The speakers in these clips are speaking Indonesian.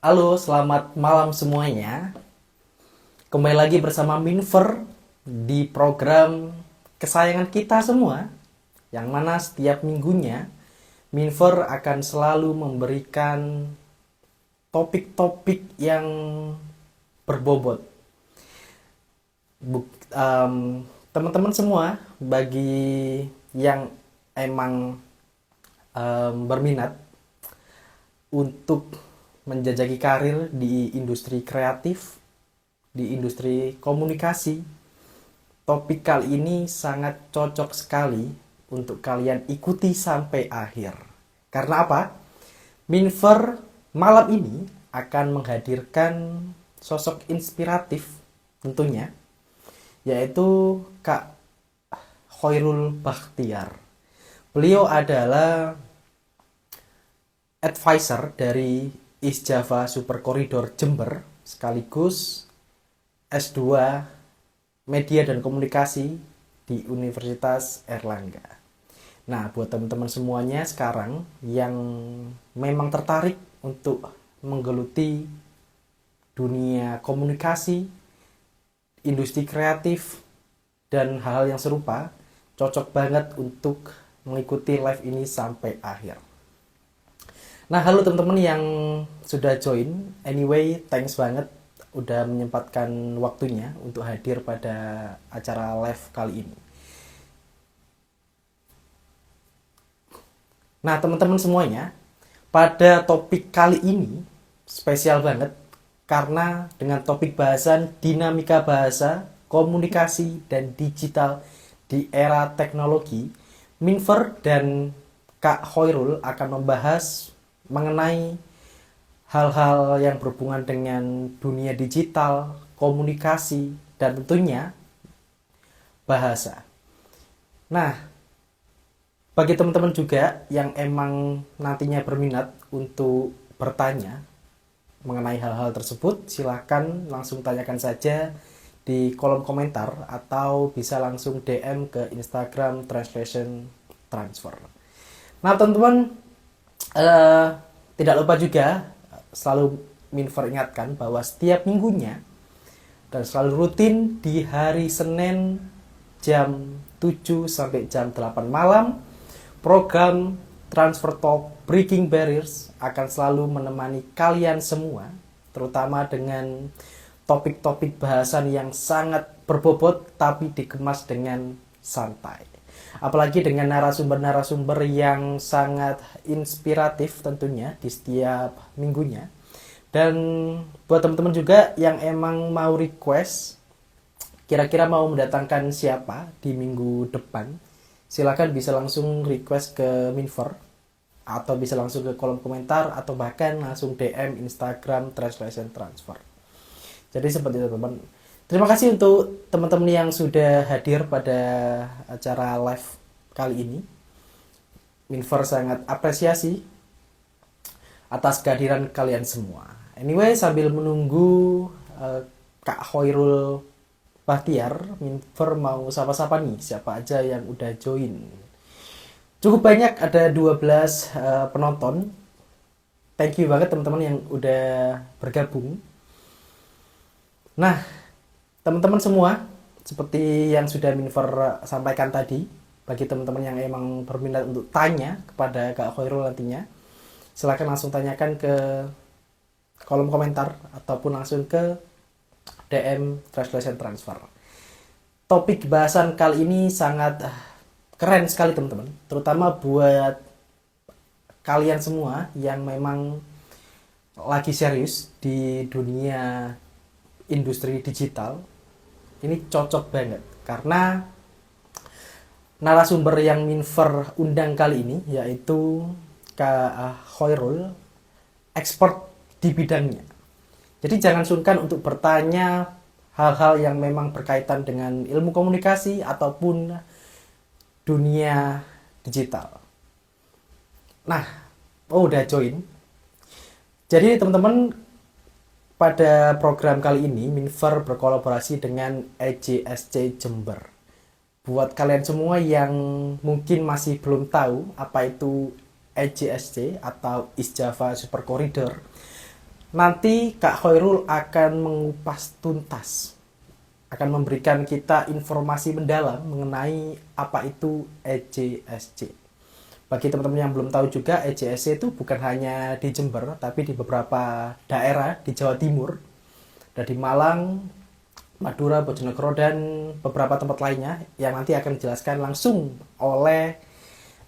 Halo, selamat malam semuanya. Kembali lagi bersama Minver di program kesayangan kita semua, yang mana setiap minggunya Minver akan selalu memberikan topik-topik yang berbobot. Teman-teman semua, bagi yang emang berminat untuk menjajaki karir di industri kreatif, di industri komunikasi, topik kali ini sangat cocok sekali untuk kalian ikuti sampai akhir. Karena apa? Minver malam ini akan menghadirkan sosok inspiratif tentunya, yaitu Kak Khoirul Bakhtiar. Beliau adalah advisor dari East Java Super Corridor Jember, sekaligus S2 Media dan Komunikasi di Universitas Airlangga. Nah, buat teman-teman semuanya sekarang yang memang tertarik untuk menggeluti dunia komunikasi, industri kreatif, dan hal-hal yang serupa, cocok banget untuk mengikuti live ini sampai akhir. Nah, halo teman-teman yang sudah join. Anyway, thanks banget udah menyempatkan waktunya untuk hadir pada acara live kali ini. Nah, teman-teman semuanya, pada topik kali ini spesial banget karena dengan topik bahasan dinamika bahasa, komunikasi, dan digital di era teknologi, Minver dan Kak Khoirul akan membahas mengenai hal-hal yang berhubungan dengan dunia digital, komunikasi, dan tentunya bahasa. Nah, bagi teman-teman juga yang emang nantinya berminat untuk bertanya mengenai hal-hal tersebut, silahkan langsung tanyakan saja di kolom komentar atau bisa langsung DM ke Instagram Translation Transfer. Nah, teman-teman, tidak lupa juga selalu Minver ingatkan bahwa setiap minggunya dan selalu rutin di hari Senin jam 7 sampai jam 8 malam, program Transfer Talk Breaking Barriers akan selalu menemani kalian semua, terutama dengan topik-topik bahasan yang sangat berbobot tapi dikemas dengan santai. Apalagi dengan narasumber-narasumber yang sangat inspiratif tentunya di setiap minggunya. Dan buat teman-teman juga yang emang mau request kira-kira mau mendatangkan siapa di minggu depan, silakan bisa langsung request ke Minver atau bisa langsung ke kolom komentar atau bahkan langsung DM Instagram Translation Transfer. Jadi seperti itu, teman-teman. Terima kasih untuk teman-teman yang sudah hadir pada acara live kali ini. Minver sangat apresiasi atas kehadiran kalian semua. Anyway, sambil menunggu Kak Khoirul Bakhtiar, Minver mau sapa-sapa nih siapa aja yang udah join. Cukup banyak, ada 12 penonton. Thank you banget teman-teman yang udah bergabung. Nah, teman-teman semua, seperti yang sudah Minver sampaikan tadi, bagi teman-teman yang emang berminat untuk tanya kepada Kak Khoirul nantinya, silahkan langsung tanyakan ke kolom komentar ataupun langsung ke DM Translation Transfer. Topik bahasan kali ini sangat keren sekali teman-teman, terutama buat kalian semua yang memang lagi serius di dunia industri digital. Ini cocok banget karena narasumber yang Minver undang kali ini yaitu Kak Khoirul, expert di bidangnya. Jadi jangan sungkan untuk bertanya hal-hal yang memang berkaitan dengan ilmu komunikasi ataupun dunia digital. Nah, udah join. Jadi teman-teman, pada program kali ini, Minver berkolaborasi dengan EJSC Jember. Buat kalian semua yang mungkin masih belum tahu apa itu EJSC atau East Java Super Corridor, Nanti Kak Khairul akan mengupas tuntas, akan memberikan kita informasi mendalam mengenai apa itu EJSC. Bagi teman-teman yang belum tahu juga, EJSC itu bukan hanya di Jember, tapi di beberapa daerah di Jawa Timur, dan di Malang, Madura, Bojonegoro, dan beberapa tempat lainnya yang nanti akan dijelaskan langsung oleh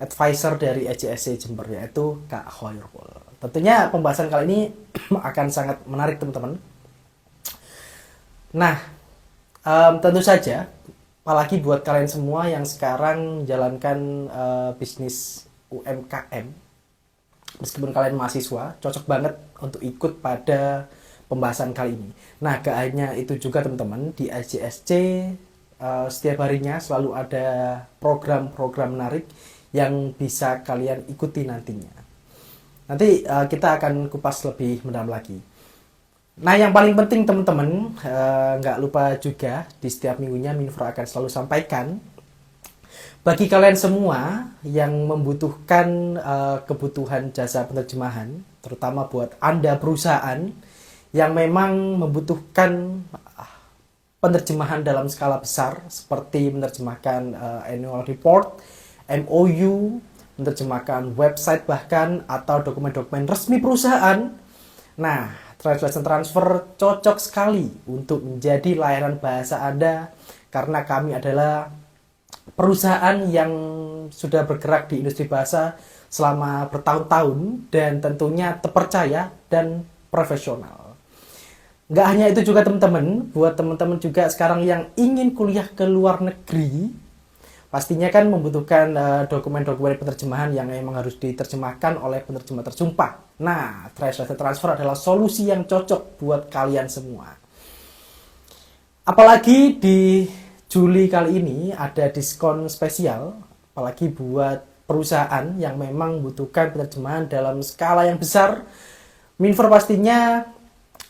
advisor dari EJSC Jember, yaitu Kak Khairul. Tentunya pembahasan kali ini akan sangat menarik teman-teman. Nah, tentu saja, apalagi buat kalian semua yang sekarang menjalankan bisnis UMKM, meskipun kalian mahasiswa, cocok banget untuk ikut pada pembahasan kali ini. Nah, gak hanya itu juga teman-teman, di EJSC setiap harinya selalu ada program-program menarik yang bisa kalian ikuti nantinya. Nanti kita akan kupas lebih mendalam lagi. Nah, yang paling penting teman-teman, nggak lupa juga di setiap minggunya Minfra akan selalu sampaikan bagi kalian semua yang membutuhkan kebutuhan jasa penerjemahan, terutama buat Anda perusahaan yang memang membutuhkan penerjemahan dalam skala besar, seperti menerjemahkan annual report, MOU, menerjemahkan website bahkan, atau dokumen-dokumen resmi perusahaan. Nah, Translation Transfer cocok sekali untuk menjadi layanan bahasa Anda, karena kami adalah perusahaan yang sudah bergerak di industri bahasa selama bertahun-tahun dan tentunya terpercaya dan profesional. Nggak hanya itu juga teman-teman, buat teman-teman juga sekarang yang ingin kuliah ke luar negeri, pastinya kan membutuhkan dokumen-dokumen penerjemahan yang memang harus diterjemahkan oleh penerjemah tersumpah. Nah, Translation Transfer adalah solusi yang cocok buat kalian semua. Apalagi di Juli kali ini ada diskon spesial, apalagi buat perusahaan yang memang membutuhkan penerjemahan dalam skala yang besar. Minfra pastinya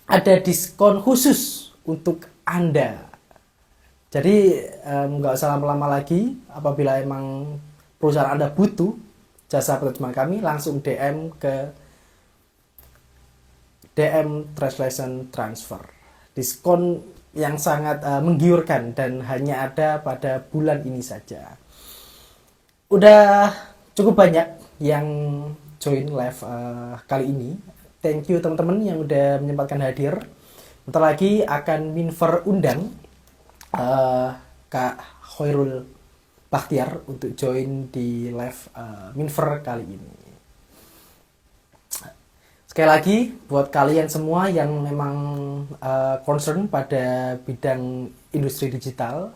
ada diskon khusus untuk Anda. Jadi nggak usah lama-lama lagi, apabila emang perusahaan Anda butuh jasa penerjemahan kami, langsung DM ke DM Translation Transfer. Diskon yang sangat menggiurkan dan hanya ada pada bulan ini saja. Udah cukup banyak yang join live kali ini. Thank you teman-teman yang udah menyempatkan hadir. Bentar lagi akan Minfra undang Kak Khairul Bakhtiar untuk join di live Minfra kali ini. Sekali lagi, buat kalian semua yang memang concern pada bidang industri digital,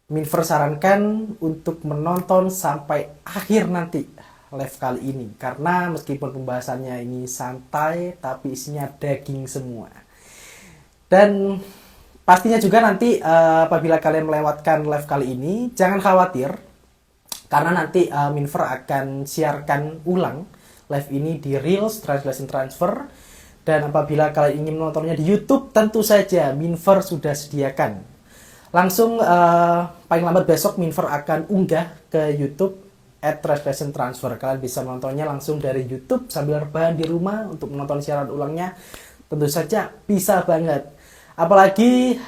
Minfra sarankan untuk menonton sampai akhir nanti live kali ini, karena meskipun pembahasannya ini santai tapi isinya daging semua. Dan pastinya juga nanti apabila kalian melewatkan live kali ini, jangan khawatir, karena nanti Minfra akan siarkan ulang live ini di Reels Translation Transfer. Dan apabila kalian ingin menontonnya di YouTube, tentu saja Minfra sudah sediakan. Langsung paling lambat besok Minfra akan unggah ke YouTube @Translation Transfer. Kalian bisa menontonnya langsung dari YouTube sambil rebahan di rumah untuk menonton siaran ulangnya. Tentu saja bisa banget. Apalagi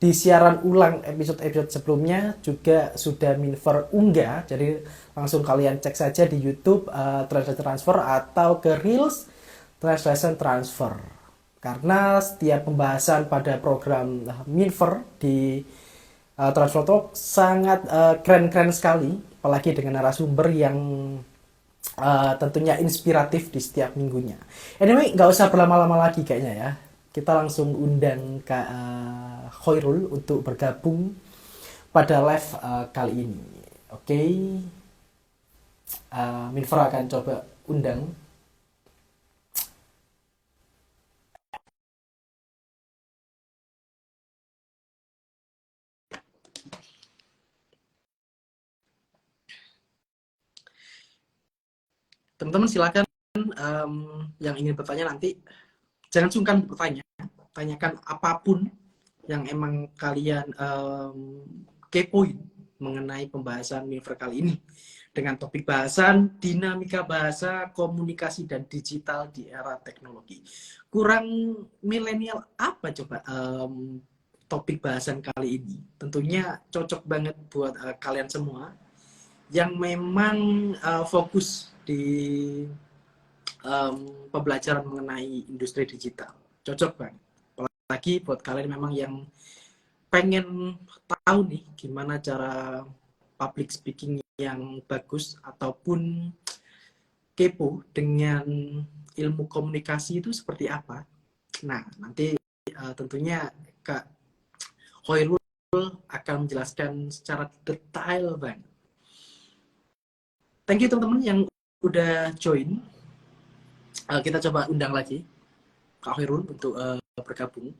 di siaran ulang episode-episode sebelumnya juga sudah Minfra unggah. Jadi langsung kalian cek saja di YouTube Translation Transfer atau ke Reels Translation Transfer. Karena setiap pembahasan pada program Minfra di Transfer Talk sangat keren-keren sekali. Apalagi dengan narasumber yang tentunya inspiratif di setiap minggunya. Anyway, nggak usah berlama-lama lagi kayaknya ya. Kita langsung undang Kak Khairul untuk bergabung pada live kali ini. Oke. Minfra akan coba undang. Teman-teman silakan yang ingin bertanya nanti jangan sungkan bertanya, tanyakan apapun yang emang kalian kepoin mengenai pembahasan Minfra kali ini. dengan topik bahasan dinamika bahasa, komunikasi dan digital di era teknologi. Kurang milenial apa coba topik bahasan kali ini? Tentunya cocok banget buat kalian semua yang memang fokus di pembelajaran mengenai industri digital. Cocok banget. Apalagi buat kalian memang yang pengen tahu nih gimana cara public speaking yang bagus ataupun kepo dengan ilmu komunikasi itu seperti apa. Nah, nanti tentunya Kak Hoirul akan menjelaskan secara detail banget. Thank you teman-teman yang udah join. Kita coba undang lagi Kak Hoirul untuk bergabung.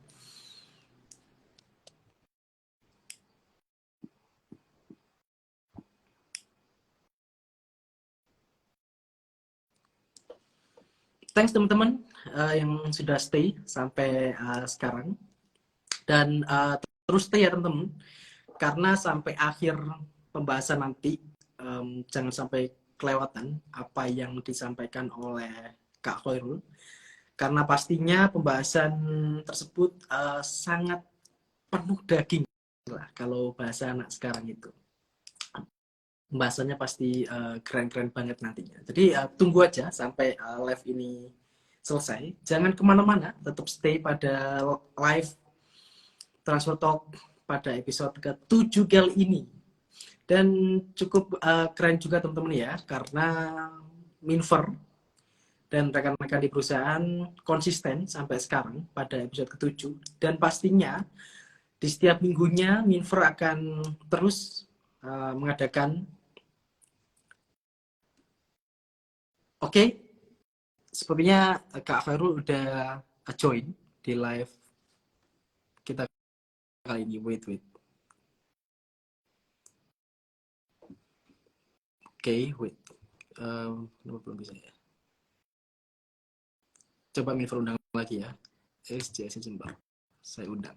Thanks teman-teman yang sudah stay sampai sekarang. Dan terus stay ya teman-teman. Karena sampai akhir pembahasan nanti jangan sampai kelewatan apa yang disampaikan oleh Kak Hoirul. Karena pastinya pembahasan tersebut sangat penuh daging lah kalau bahasa anak sekarang itu. Pembahasannya pasti keren-keren banget nantinya. Jadi tunggu aja sampai live ini selesai. Jangan kemana-mana, tetap stay pada live Transfer Talk pada episode ke-7 kali ini. Dan cukup keren juga teman-teman ya, karena Minver dan rekan-rekan di perusahaan konsisten sampai sekarang pada episode ke-7. Dan pastinya di setiap minggunya Minver akan terus mengadakan. Oke, sepertinya Kak Khairul udah join di live kita kali ini. Wait. Oke, wait. Belum bisa ya. Coba Minver undang lagi ya. SJS Jember. Saya undang.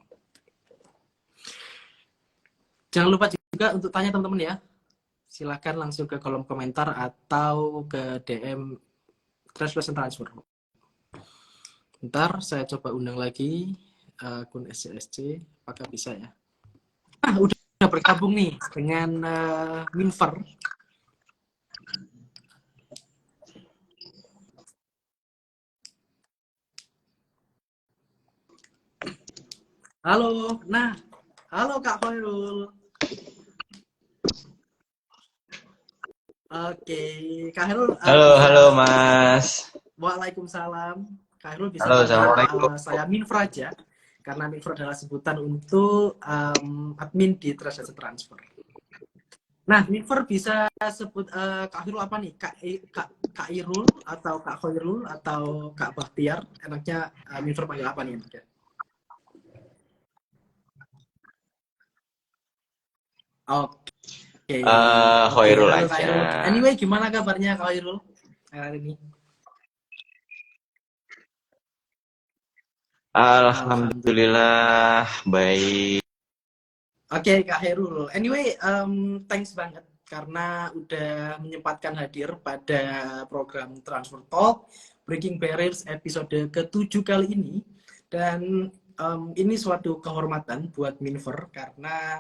Jangan lupa juga untuk tanya teman-teman ya. Silakan langsung ke kolom komentar atau ke DM Translation Transfer. Bentar, saya coba undang lagi akun SCSC. Apakah bisa ya? Udah bergabung nih dengan Minver. Halo, halo Kak Khairul. Oke, Kak Khairul. Halo Mas. Waalaikumsalam. Kak Khairul bisa Halo, panggil saya Minver aja, karena Minver adalah sebutan untuk admin di Translation Transfer. Nah, Minver bisa sebut Kak Khairul apa nih? Kak Irul atau Kak Khairul atau Kak Bahtiar? Enaknya Minver panggil apa nih? Oke. Khairul Halo aja. Kak Irul. Anyway, gimana kabarnya Kak Irul hari ini? Alhamdulillah baik. Oke, Kak Herul. Anyway, thanks banget karena udah menyempatkan hadir pada program Transfer Talk Breaking Barriers episode ke-7 kali ini. Dan ini suatu kehormatan buat Minver karena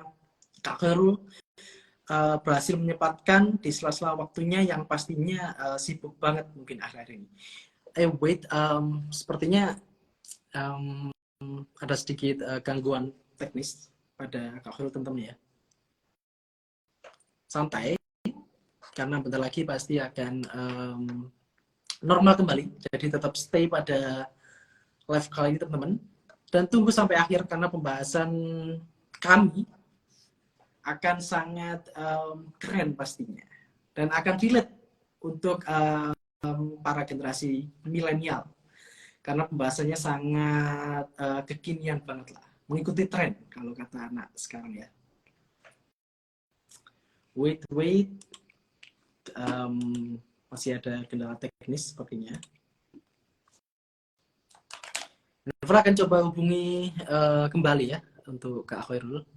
Kak Herul berhasil menyempatkan di sela-sela waktunya yang pastinya sibuk banget mungkin akhir ini. Wait, sepertinya ada sedikit gangguan teknis pada Kak Khairul teman-teman ya. Santai, karena bentar lagi pasti akan normal kembali. Jadi tetap stay pada live kali ini teman-teman. Dan tunggu sampai akhir karena pembahasan kami akan sangat keren pastinya. Dan akan relate untuk para generasi milenial. Karena pembahasannya sangat kekinian banget lah. Mengikuti tren kalau kata anak sekarang ya. Wait. Masih ada kendala teknis sepertinya. Nefra akan coba hubungi kembali ya untuk Kak Khairul.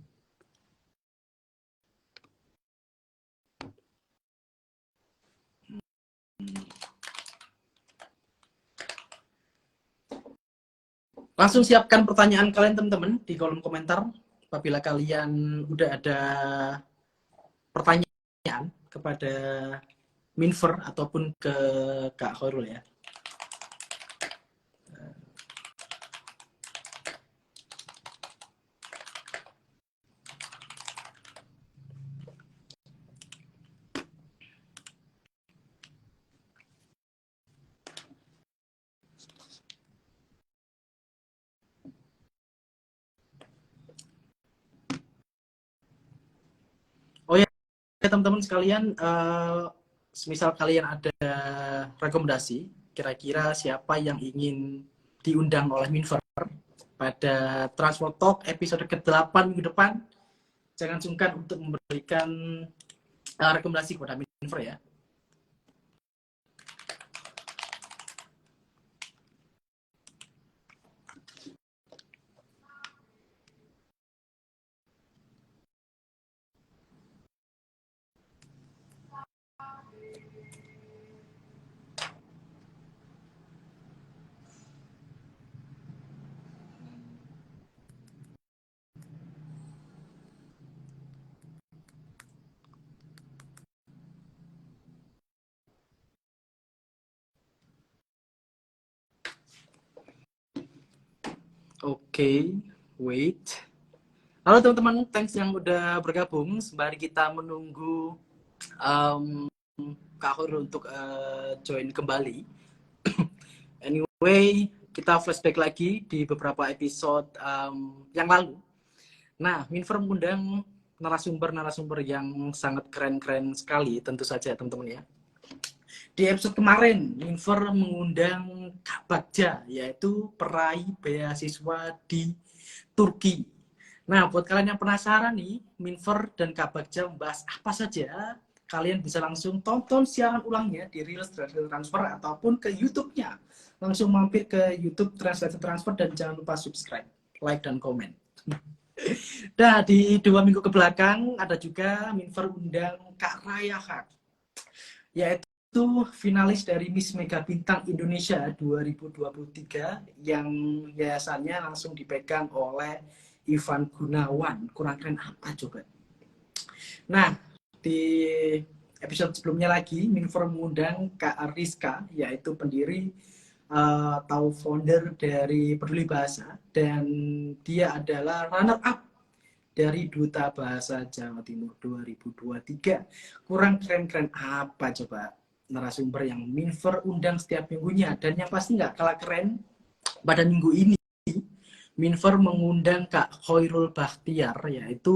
Langsung siapkan pertanyaan kalian teman-teman di kolom komentar. Apabila kalian udah ada pertanyaan kepada Minver ataupun ke Kak Khairul ya. Oh ya teman-teman sekalian, semisal kalian ada rekomendasi, kira-kira siapa yang ingin diundang oleh Minver pada Transport Talk episode ke-8 minggu depan, jangan sungkan untuk memberikan rekomendasi kepada Minver ya. Oke, wait. Halo teman-teman, thanks yang udah bergabung. Sembari kita menunggu Kak Hur untuk join kembali. Anyway, kita flashback lagi di beberapa episode yang lalu. Nah, Minver mengundang narasumber-narasumber yang sangat keren-keren sekali, tentu saja teman-teman ya. Di episode kemarin, Minver mengundang Kak Bagja, yaitu peraih beasiswa di Turki. Nah, buat kalian yang penasaran nih, Minver dan Kak Bagja membahas apa saja, kalian bisa langsung tonton siaran ulangnya di Reels Translation Transfer ataupun ke YouTube-nya. Langsung mampir ke YouTube Translation Transfer dan jangan lupa subscribe, like, dan komen. Nah, di 2 minggu ke belakang ada juga Minver undang Kak Raya Kak, yaitu finalis dari Miss Mega Bintang Indonesia 2023 yang yayasannya langsung dipegang oleh Ivan Gunawan. Kurang keren apa coba? Nah, di episode sebelumnya lagi, Minver mengundang Kak Rizka, yaitu pendiri atau founder dari Peduli Bahasa, dan dia adalah runner up dari Duta Bahasa Jawa Timur 2023. Kurang keren-keren apa coba narasumber yang Minver undang setiap minggunya. Dan yang pasti nggak kalah keren, pada minggu ini Minver mengundang Kak Khairul Bakhtiar, yaitu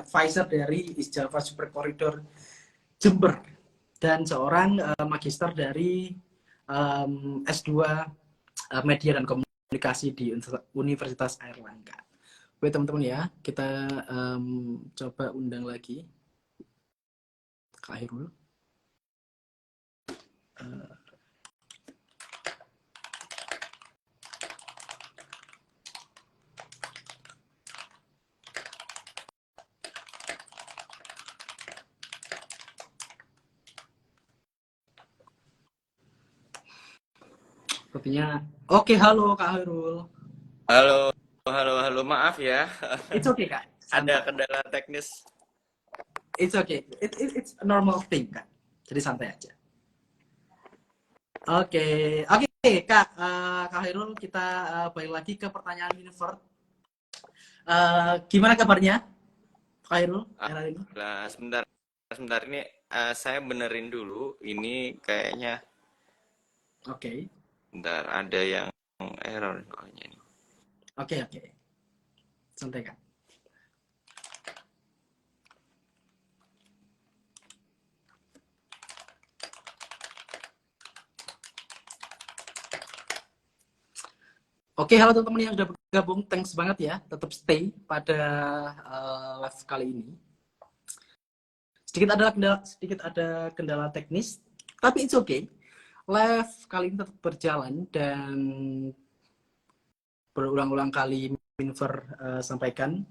advisor dari East Java Super Corridor Jember dan seorang magister dari S2 Media dan Komunikasi di Universitas Airlangga. Oke teman-teman ya, kita coba undang lagi Kak Khairul. Sepertinya oke. Halo Kak Khairul. halo, halo, maaf ya, It's okay Kak, ada santai. kendala teknis. It's okay, it's a normal thing Kak, jadi santai aja. Oke Kak, Kak Khairul, kita balik lagi ke pertanyaan Minver. Gimana kabarnya Kak Khairul hari ini? Nah, sebentar ini saya benerin dulu. Ini kayaknya, Oke, bentar ada yang error kayaknya ini. oke, santai Kak. Oke, halo teman-teman yang sudah bergabung, thanks banget ya, tetap stay pada live kali ini. Sedikit ada kendala teknis, tapi it's okay. Live kali ini tetap berjalan dan berulang-ulang kali Minver sampaikan,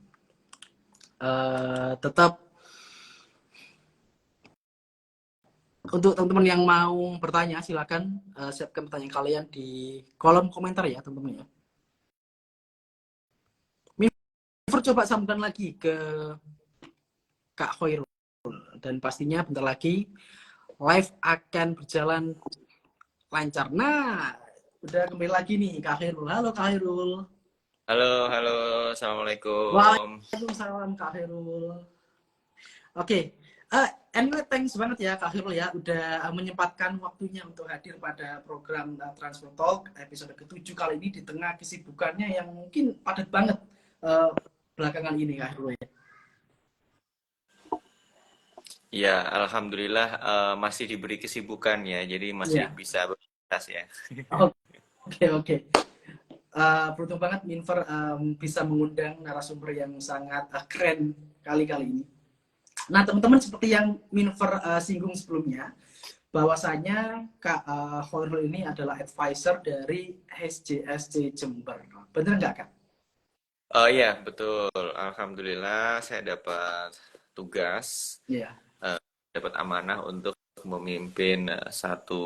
tetap untuk teman-teman yang mau bertanya silakan siapkan pertanyaan kalian di kolom komentar ya teman-teman ya. coba sambungkan lagi ke Kak Khairul. Dan pastinya bentar lagi live akan berjalan lancar. Nah, udah kembali lagi nih Kak Khairul. Halo Kak Khairul. Halo, halo, Assalamualaikum. Waalaikumsalam Kak Khairul. Oke, anyway thanks banget ya Kak Khairul ya udah menyempatkan waktunya untuk hadir pada program Transfer Talk episode ke-7 kali ini di tengah kesibukannya yang mungkin padat banget belakangan ini Kak Khairul ya. Ya, alhamdulillah masih diberi kesibukan ya, jadi masih Iya. bisa beraktivitas ya. Oke, oke. Beruntung banget Minver bisa mengundang narasumber yang sangat keren kali-kali ini. Nah, teman-teman seperti yang Minver singgung sebelumnya, bahwasanya Kak Khairul ini adalah advisor dari SJSC Jember. Bener nggak, Kak? Oh iya, betul. Alhamdulillah saya dapat tugas, Iya. dapat amanah untuk memimpin satu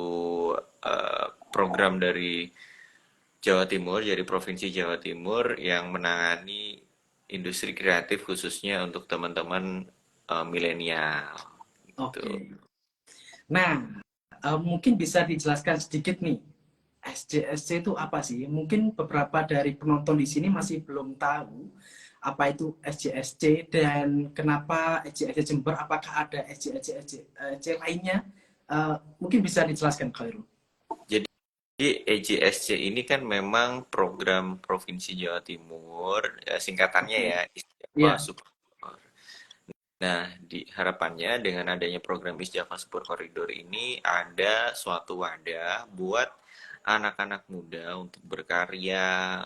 program dari Jawa Timur, dari Provinsi Jawa Timur yang menangani industri kreatif khususnya untuk teman-teman milenial. Gitu. Oke. Nah, mungkin bisa dijelaskan sedikit nih, SJSC itu apa sih? Mungkin beberapa dari penonton di sini masih belum tahu apa itu SJSC dan kenapa SJSC Jember, apakah ada SJSC lainnya? Mungkin bisa dijelaskan, Khairul. Jadi EJSC ini kan memang program Provinsi Jawa Timur, singkatannya Oke. ya, Istiqlal Iya, Super. Nah, harapannya dengan adanya program Istiqlal Super Corridor ini ada suatu wadah buat anak-anak muda untuk berkarya,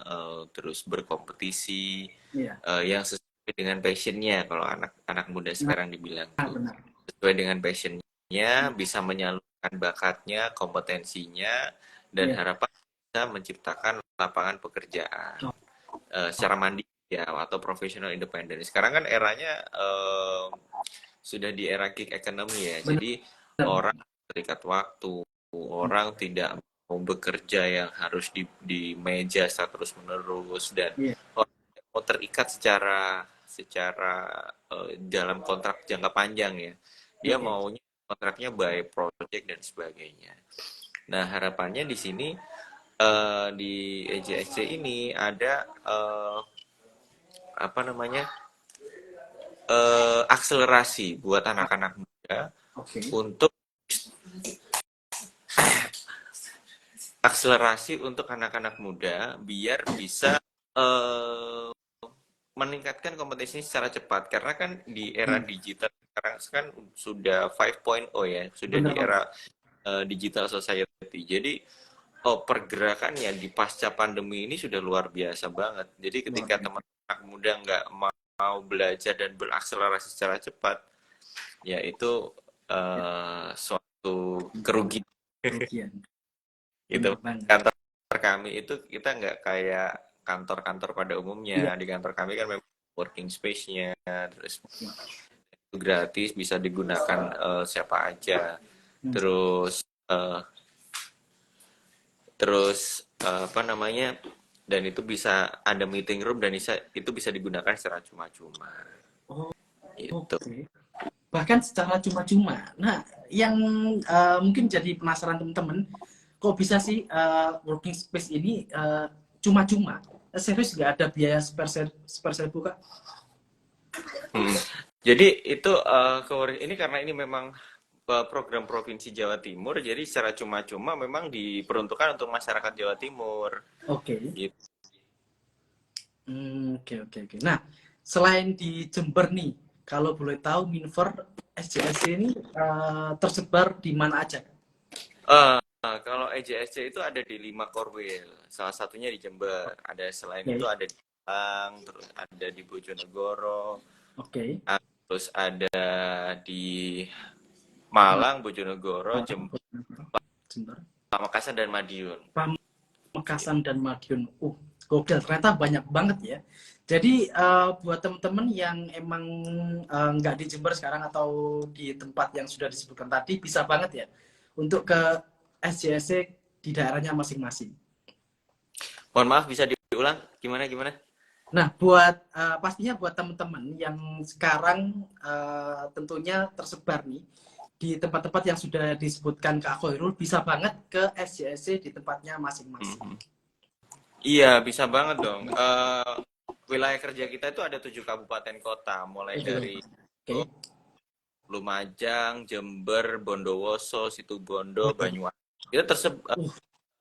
terus berkompetisi, iya. yang sesuai dengan passionnya. Kalau anak-anak muda Nah, sekarang dibilang tuh benar. sesuai dengan passionnya, bisa menyalurkan bakatnya, kompetensinya, dan Iya. harapan bisa menciptakan lapangan pekerjaan secara mandiri ya atau profesional independen. Sekarang kan eranya sudah di era gig economy ya. Benar. Jadi orang terikat waktu, orang tidak mau bekerja yang harus di meja terus menerus dan Iya. orang mau terikat secara dalam kontrak jangka panjang ya. Dia Oke. maunya kontraknya by project dan sebagainya. Nah, harapannya di sini di EJSC ini ada apa namanya akselerasi buat anak-anak muda Oke. untuk anak-anak muda biar bisa meningkatkan kompetensi secara cepat karena kan di era digital sekarang kan sudah 5.0 ya, sudah Benar di banget. era digital society. Jadi pergerakannya di pasca pandemi ini sudah luar biasa banget. Jadi Luar ketika biasa. teman-teman muda nggak mau belajar dan berakselerasi secara cepat, ya itu suatu kerugian. Kerugian. Gitu. Benar banget. Kantor kami itu kita nggak kayak kantor-kantor pada Iya. umumnya. Di kantor kami kan memang working space-nya, terus itu gratis, bisa digunakan siapa aja. Terus apa namanya? Dan itu bisa ada meeting room dan itu bisa digunakan secara cuma-cuma. Oh, Gitu. oke. Bahkan secara cuma-cuma. Nah, yang mungkin jadi penasaran teman-teman, kok bisa sih working space ini cuma-cuma? Serius nggak ada biaya sepersen buka? Jadi itu ini karena ini memang program Provinsi Jawa Timur, jadi secara cuma-cuma memang diperuntukkan untuk masyarakat Jawa Timur. Oke. Gitu. Oke. Nah, selain di Jember nih, kalau boleh tahu Minver SJSC ini tersebar di mana aja? Kalau EJSC itu ada di 5 Korwil, salah satunya di Jember. Ada selain itu Oke. ada di Malang, terus ada di Bojonegoro, Oke. terus ada di Malang, Bojonegoro, Jember, Jember. Pamekasan dan Madiun. Pamekasan dan Madiun. Gokil, ternyata banyak banget ya. Jadi buat teman-teman yang emang nggak di Jember sekarang atau di tempat yang sudah disebutkan tadi, bisa banget ya untuk ke SJSC di daerahnya masing-masing. Mohon maaf bisa diulang gimana? Nah, buat pastinya buat teman-teman yang sekarang tentunya tersebar nih di tempat-tempat yang sudah disebutkan Kak Khairul, bisa banget ke SJSC di tempatnya masing-masing. Mhm. Iya, bisa banget dong. Wilayah kerja kita itu ada 7 kabupaten kota, mulai dari Oke. Lumajang, Jember, Bondowoso, Situbondo, Waduh. Banyuwangi. Kita tersebar.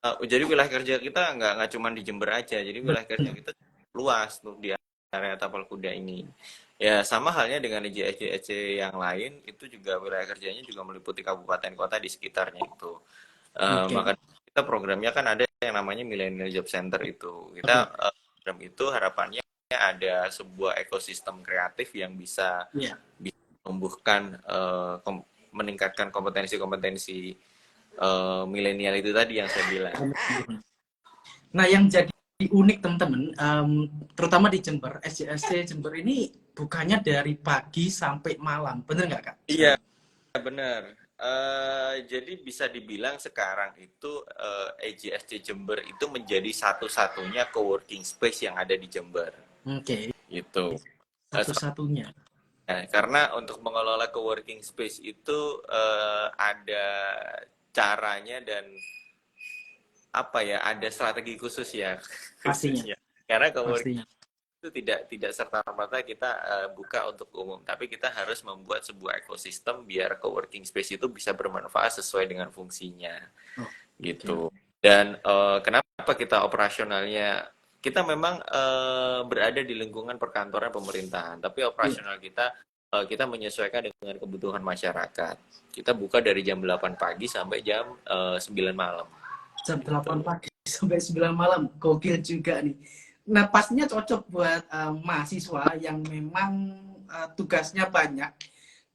Uh, Jadi wilayah kerja kita nggak cuma di Jember aja. Jadi wilayah kerja benar. kita luas tuh di area Tapal Kuda ini. Ya sama halnya dengan EJC yang lain, itu juga wilayah kerjanya juga meliputi kabupaten kota di sekitarnya itu. Oke. Maka kita programnya kan ada yang namanya Millennial Job Center itu. Oke. Kita program itu harapannya ada sebuah ekosistem kreatif yang bisa Iya. menumbuhkan meningkatkan kompetensi-kompetensi milenial itu tadi yang saya bilang. Nah, yang jadi unik teman-teman, terutama di Jember, SJSC Jember ini bukannya dari pagi sampai malam, bener nggak Kak? Iya, benar. Jadi bisa dibilang sekarang itu EJSC Jember itu menjadi satu-satunya coworking space yang ada di Jember. Oke, Gitu. satu-satunya. Karena untuk mengelola coworking space itu ada caranya dan apa ya, ada strategi khusus ya Pastinya, khususnya. Karena coworking pastinya. itu tidak serta-merta kita buka untuk umum, tapi kita harus membuat sebuah ekosistem biar coworking space itu bisa bermanfaat sesuai dengan fungsinya Oh, oke. gitu. Dan kenapa kita operasionalnya kita memang berada di lingkungan perkantoran pemerintahan, tapi Iya, operasional kita menyesuaikan dengan kebutuhan masyarakat. Kita buka dari jam 8 pagi sampai jam 9 malam jam 8 gitu. pagi sampai 9 malam, gokil juga nih. Nah, pastinya cocok buat mahasiswa yang memang tugasnya banyak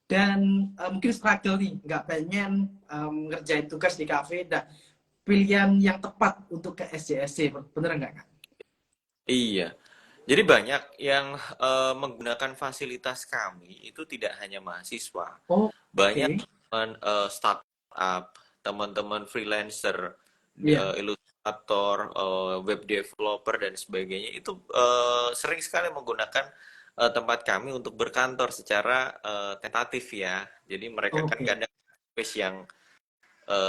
dan mungkin struggle nih, nggak pengen ngerjain tugas di kafe. Nah, pilihan yang tepat untuk ke SJSC, bener nggak Kak? Iya. Jadi banyak yang menggunakan fasilitas kami itu tidak hanya mahasiswa, Oh, banyak oke. teman startup, teman-teman freelancer, Iya, ilustrator, web developer dan sebagainya itu sering sekali menggunakan tempat kami untuk berkantor secara tentatif ya. Jadi mereka kan oke. kadang space yang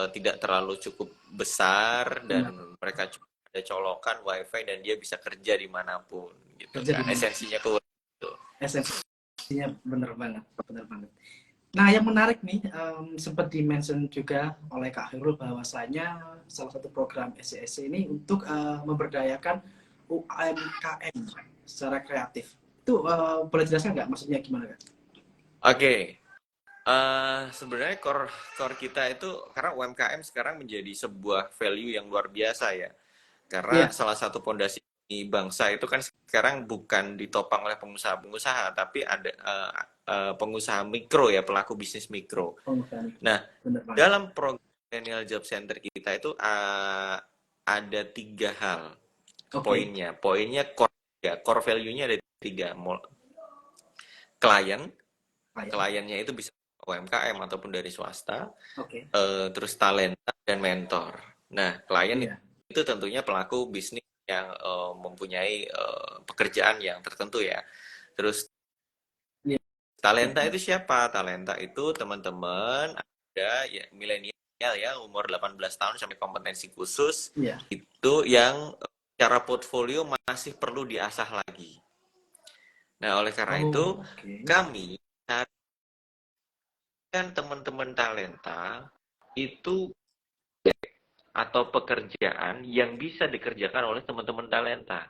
tidak terlalu cukup besar Benar. dan mereka cuma ada colokan wifi dan dia bisa kerja dimanapun gitu Kerja di kan, mana? esensinya keluar itu. Esensinya bener banget, bener banget. Nah, yang menarik nih, sempat di-mention juga oleh Kak Khairul bahwasanya salah satu program SCSC ini untuk memberdayakan UMKM secara kreatif. Itu boleh jelaskan nggak maksudnya gimana Kak? Oke, sebenarnya core core kita itu karena UMKM sekarang menjadi sebuah value yang luar biasa ya. Karena Iya, salah satu pondasi bangsa itu kan sekarang bukan ditopang oleh pengusaha-pengusaha, tapi ada pengusaha mikro ya, pelaku bisnis mikro. pengusahaan Nah, bener banget. dalam program Millennial Job Center kita itu ada 3 hal Oke, poinnya. Poinnya core ya, core value-nya ada 3. Klien, klien. kliennya itu bisa UMKM ataupun dari swasta, Oke, terus talenta dan mentor. Nah, klien iya, itu tentunya pelaku bisnis yang mempunyai pekerjaan yang tertentu ya. Terus iya, iya, talenta benar. itu siapa? Talenta itu teman-teman ada ya milenial ya umur 18 tahun sampai kompetensi khusus Iya. itu yang cara portfolio masih perlu diasah lagi. Nah, oleh karena itu Oh, oke. kami carikan teman-teman talenta itu atau pekerjaan yang bisa dikerjakan oleh teman-teman talenta.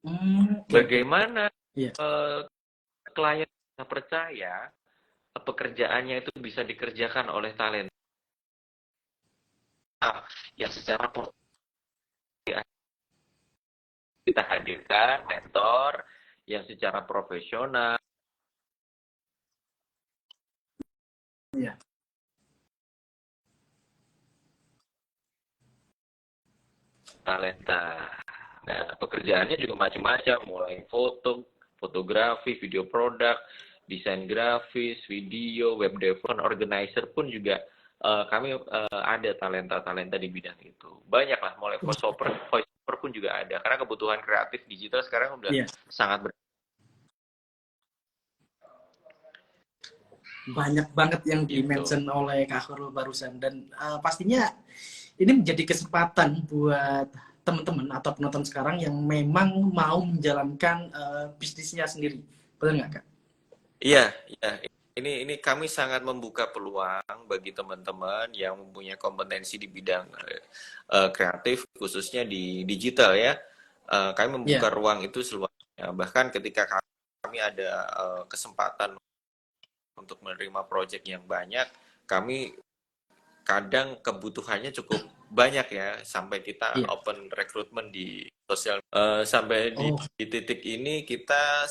Oke, oke. Bagaimana Iya. eh, klien bisa percaya pekerjaannya itu bisa dikerjakan oleh talenta yang secara kita hadirkan mentor yang secara profesional Iya. talenta. Nah, pekerjaannya juga macam-macam, mulai foto, fotografi, video produk, desain grafis, video, web development, organizer pun juga kami ada talenta-talenta di bidang itu. Banyak lah, mulai voice over, pun juga ada karena kebutuhan kreatif digital sekarang udah Iya, sangat banyak banget yang gitu. di-mention oleh Kak Horul barusan dan pastinya ini menjadi kesempatan buat teman-teman atau penonton sekarang yang memang mau menjalankan bisnisnya sendiri. Betul nggak, Kak? Iya, iya. Ini kami sangat membuka peluang bagi teman-teman yang mempunyai kompetensi di bidang kreatif, khususnya di digital ya. Kami membuka Iya. ruang itu seluasnya. Bahkan ketika kami ada kesempatan untuk menerima proyek yang banyak, kami kadang kebutuhannya cukup banyak ya, sampai kita Iya. open recruitment di sosial. Sampai Oh, di titik ini kita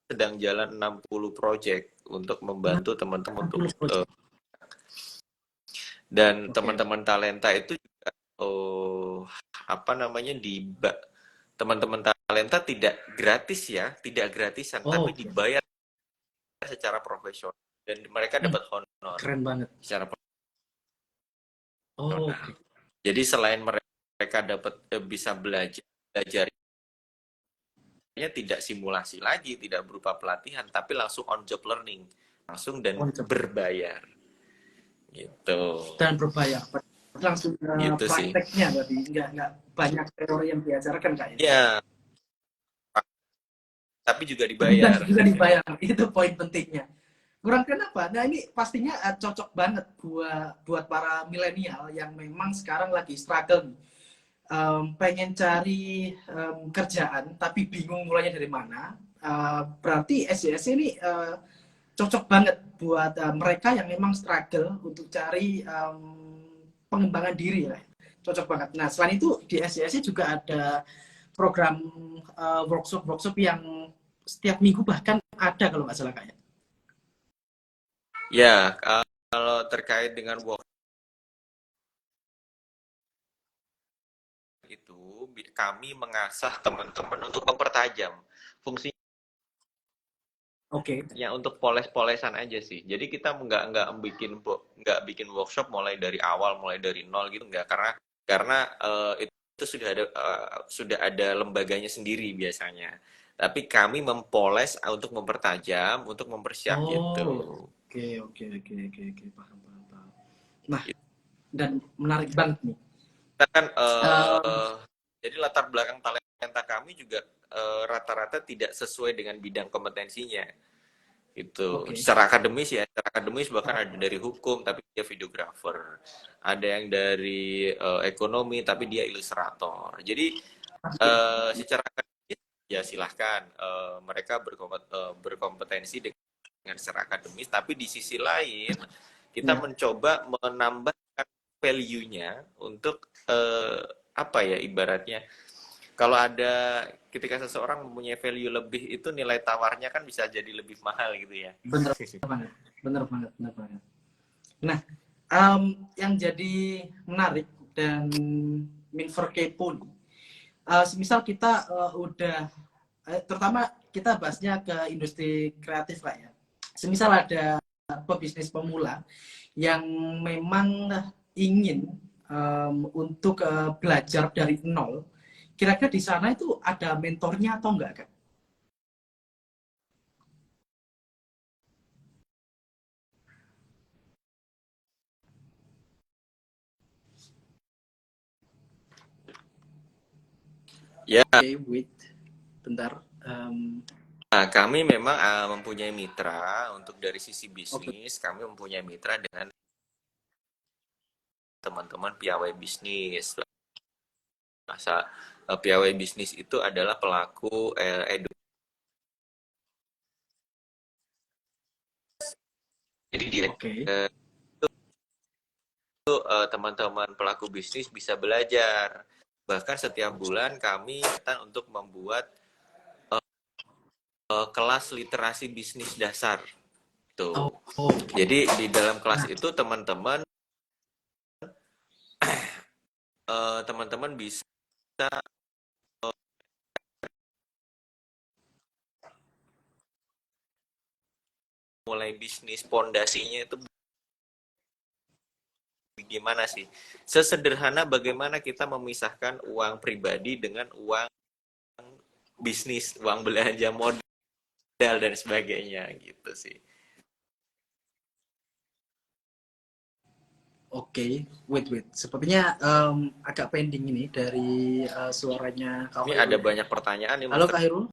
sedang jalan 60 project untuk membantu teman-teman untuk 60 project. dan Oke. teman-teman talenta itu juga apa namanya teman-teman talenta tidak gratis ya, tidak gratisan Oh, tapi oke. dibayar secara profesional dan mereka Hmm, dapat honor keren banget. secara Oh, profesional. oke. Jadi selain mereka dapat bisa belajarnya tidak simulasi lagi, tidak berupa pelatihan, tapi langsung on job learning, langsung dan Konsep. berbayar. Gitu. Dan berbayar. Langsung Gitu sih. prakteknya berarti nggak banyak teori yang diajarkan, Kak, ya. Ya, tapi juga Dan dibayar. juga dibayar. Itu poin pentingnya. Kurang kenapa? Nah, ini pastinya cocok banget buat para milenial yang memang sekarang lagi struggle nih. Pengen cari kerjaan tapi bingung mulainya dari mana. Berarti SJS ini cocok banget buat mereka yang memang struggle untuk cari pengembangan diri ya. Cocok banget. Nah, selain itu di SJS juga ada program workshop-workshop yang setiap minggu bahkan ada kalau nggak salah, kayak. Ya, kalau terkait dengan work itu, kami mengasah teman-teman untuk mempertajam fungsinya Oke. untuk poles-polesan aja sih. Jadi kita nggak bikin workshop mulai dari awal, mulai dari nol gitu nggak karena itu sudah ada lembaganya sendiri biasanya. Tapi kami mempoles untuk mempertajam, untuk mempersiap Oh, gitu. oke, oke, oke, oke, oke, paham, paham, paham. Nah, dan menarik banget nih. Kita kan Um, jadi latar belakang talenta kami juga rata-rata tidak sesuai dengan bidang kompetensinya itu oke. secara akademis ya, secara akademis bahkan ada dari hukum tapi dia videografer, ada yang dari ekonomi tapi dia ilustrator. Jadi secara akademis ya silahkan mereka berkompetensi dengan secara akademis, tapi di sisi lain kita Ya. mencoba menambahkan value-nya untuk apa ya ibaratnya kalau ada ketika seseorang mempunyai value lebih itu nilai tawarnya kan bisa jadi lebih mahal gitu ya. Bener banget, bener banget, bener banget. Nah, yang jadi menarik dan Minfer kepo nih, semisal kita udah, terutama kita bahasnya ke industri kreatif lah ya. Semisal ada pebisnis pemula yang memang ingin untuk belajar dari nol, kira-kira di sana itu ada mentornya atau enggak, Kak? Ya, Oke, wait, bentar. nah, kami memang mempunyai mitra untuk dari sisi Oke, bisnis, kami mempunyai mitra dengan teman-teman piawai bisnis. Masa piawai bisnis itu adalah pelaku jadi dia oke. teman-teman pelaku bisnis bisa belajar. Bahkan setiap bulan kami untuk membuat kelas literasi bisnis dasar. Oh, Tuh. oke. Jadi di dalam kelas Nah, itu teman-teman bisa mulai bisnis pondasinya itu gimana sih? Sesederhana bagaimana kita memisahkan uang pribadi dengan uang bisnis, uang belanja modal dan sebagainya gitu sih. Oke, wait. Sepertinya agak pending ini dari suaranya Kak Ini Khairul. ada banyak pertanyaan nih Mas Halo Kak Khairul,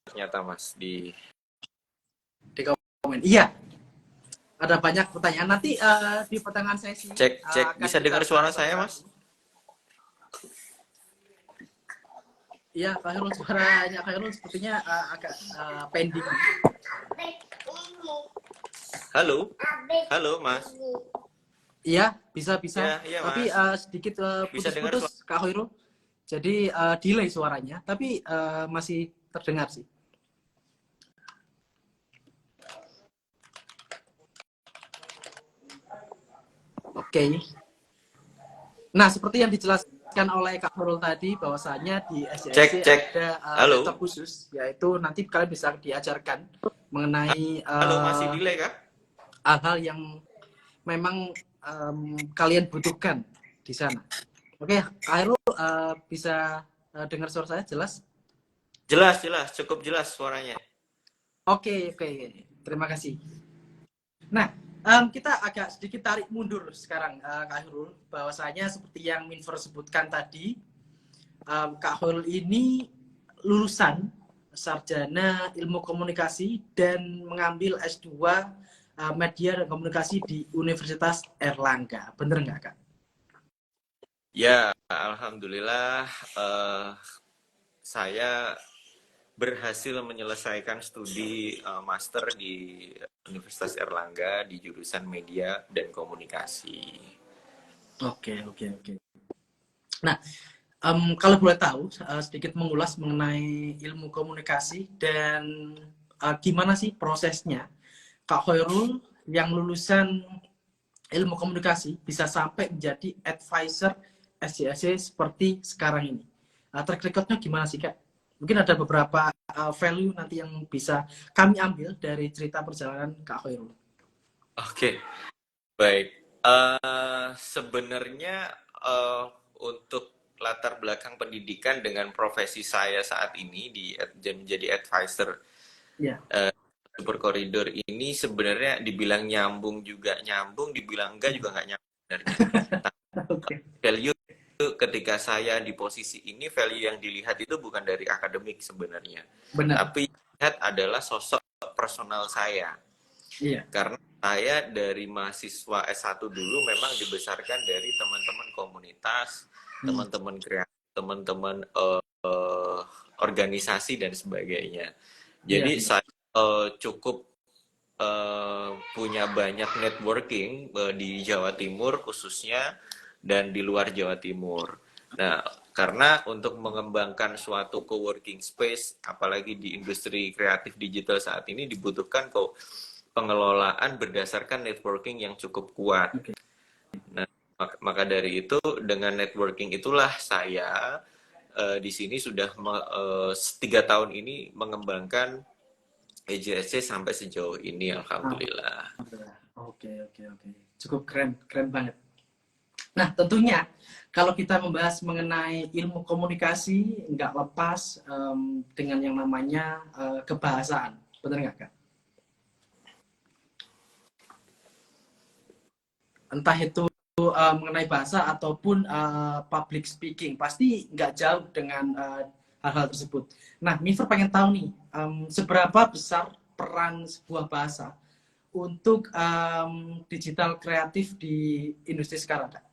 ternyata Mas di di komen. Iya, ada banyak pertanyaan. Nanti di pertengahan sesi cek akan bisa kita dengar suara bahas saya Mas? satu-satu. Iya, Kak Khairul, suaranya Kak Khairul sepertinya agak pending. Halo, halo Mas. Iya, bisa. Ya Tapi Mas. sedikit Bisa dengar suara? putus-putus Kak Khairul. Jadi delay suaranya, tapi masih terdengar sih. Oke. Nah, seperti yang dijelaskan oleh Kak Nurul tadi, bahwasanya di SJSC Cek. ada Halo. laptop khusus, yaitu nanti kalian bisa diajarkan mengenai Halo, masih delay kah? hal-hal yang memang kalian butuhkan di sana. Oke, Kak Hairul bisa dengar suara saya jelas? Jelas, cukup jelas suaranya. Oke. Terima kasih. Nah, kita agak sedikit tarik mundur sekarang, Kak Hairul, bahwasanya seperti yang Minfer sebutkan tadi, Kak Hairul ini lulusan sarjana ilmu komunikasi dan mengambil S2 media dan komunikasi di Universitas Erlangga. Bener nggak, Kak? Ya, alhamdulillah saya berhasil menyelesaikan studi master di Universitas Erlangga di jurusan media dan komunikasi. Oke. Nah, kalau boleh tahu sedikit mengulas mengenai ilmu komunikasi dan gimana sih prosesnya Kak Khairul yang lulusan ilmu komunikasi bisa sampai menjadi advisor SJSC seperti sekarang ini. Track recordnya gimana sih, Kak? Mungkin ada beberapa value nanti yang bisa kami ambil dari cerita perjalanan Kak Khairul. Oke, baik. Sebenarnya untuk latar belakang pendidikan dengan profesi saya saat ini menjadi advisor Ya. Super Koridor ini sebenarnya dibilang nyambung juga nyambung, dibilang enggak juga nggak nyambung sebenarnya. Oke. Value ketika saya di posisi ini, value yang dilihat itu bukan dari akademik sebenarnya, Benar. tapi lihat adalah sosok personal saya. Iya. Karena saya dari mahasiswa S1 dulu memang dibesarkan dari teman-teman komunitas, teman-teman kreatif, teman-teman organisasi dan sebagainya. Jadi Iya. saya cukup punya banyak networking di Jawa Timur khususnya dan di luar Jawa Timur. Nah, karena untuk mengembangkan suatu co-working space, apalagi di industri kreatif digital saat ini dibutuhkan kok pengelolaan berdasarkan networking yang cukup kuat. Oke. Nah, maka dari itu dengan networking itulah saya di sini sudah 3 tahun ini mengembangkan EJSC sampai sejauh ini, alhamdulillah. Oke. Cukup keren banget. Nah, tentunya kalau kita membahas mengenai ilmu komunikasi, nggak lepas dengan yang namanya kebahasaan. Benar nggak, Kak? Entah itu mengenai bahasa ataupun public speaking, pasti nggak jauh dengan hal-hal tersebut. Nah, Mifer pengen tahu nih, seberapa besar peran sebuah bahasa untuk digital kreatif di industri sekarang, Kak?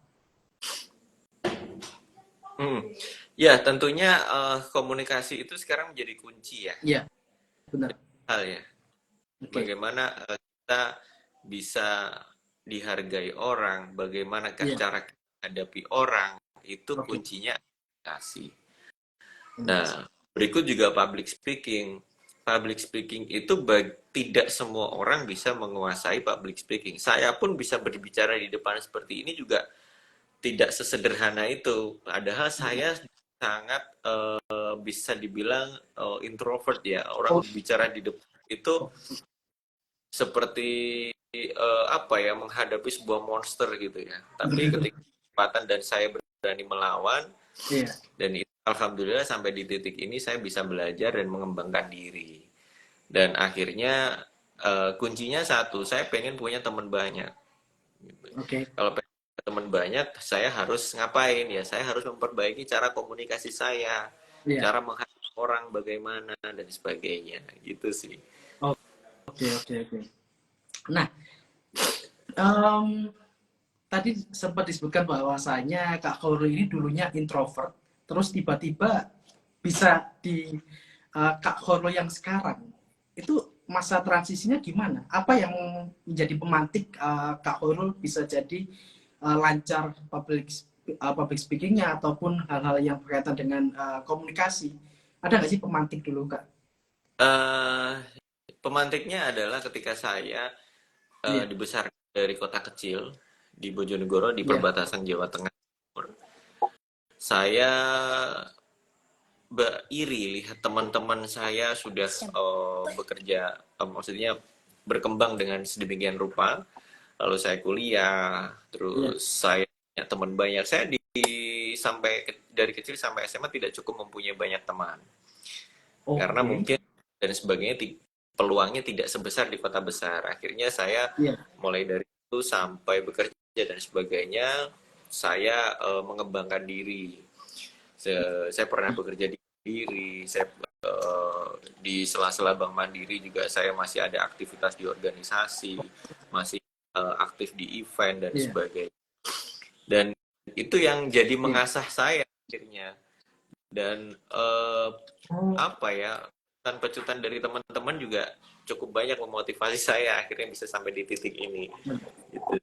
Ya, tentunya komunikasi itu sekarang menjadi kunci ya. Iya, benar. Hal ya. Oke. Bagaimana kita bisa dihargai orang, bagaimana cara kita hadapi orang, itu kuncinya komunikasi. Nah, berikut juga public speaking. Public speaking itu tidak semua orang bisa menguasai public speaking. Saya pun bisa berbicara di depan seperti ini juga tidak sesederhana itu. Padahal saya sangat bisa dibilang introvert ya. Orang bicara di depan itu seperti apa ya, menghadapi sebuah monster gitu ya. Tapi ketika kesempatan dan saya berani melawan, Iya. dan itu alhamdulillah sampai di titik ini saya bisa belajar dan mengembangkan diri. Dan akhirnya kuncinya satu, saya pengen punya teman banyak. Gitu. Oke. Kalau pengen punya teman banyak, saya harus ngapain ya? Saya harus memperbaiki cara komunikasi saya, Iya. cara menghadapi orang bagaimana dan sebagainya. Gitu sih. Oke, oke, oke. Nah, em, tadi sempat disebutkan bahwasanya Kak Khairul ini dulunya introvert, terus tiba-tiba bisa di Kak Khairul yang sekarang. Itu masa transisinya gimana? Apa yang menjadi pemantik Kak Khairul bisa jadi lancar public speakingnya ataupun hal-hal yang berkaitan dengan komunikasi? Ada nggak sih pemantik dulu, Kak? eh Pemantiknya adalah ketika saya Iya, dibesarkan dari kota kecil di Bojonegoro di iya, perbatasan Jawa Tengah. Saya iri lihat teman-teman saya sudah bekerja, maksudnya berkembang dengan sedemikian rupa. Lalu saya kuliah, iya. terus saya punya teman banyak. Saya sampai dari kecil sampai SMA tidak cukup mempunyai banyak teman karena Oke, mungkin dan sebagainya peluangnya tidak sebesar di kota besar. Akhirnya saya iya, mulai dari itu sampai bekerja dan sebagainya, saya mengembangkan diri. Saya pernah bekerja di diri, saya di sela-sela Bank Mandiri juga saya masih ada aktivitas di organisasi, masih aktif di event dan iya, sebagainya. Dan itu yang jadi iya. mengasah saya akhirnya. Dan Oh, apa ya, pecutan dari teman-teman juga cukup banyak memotivasi saya akhirnya bisa sampai di titik ini gitu.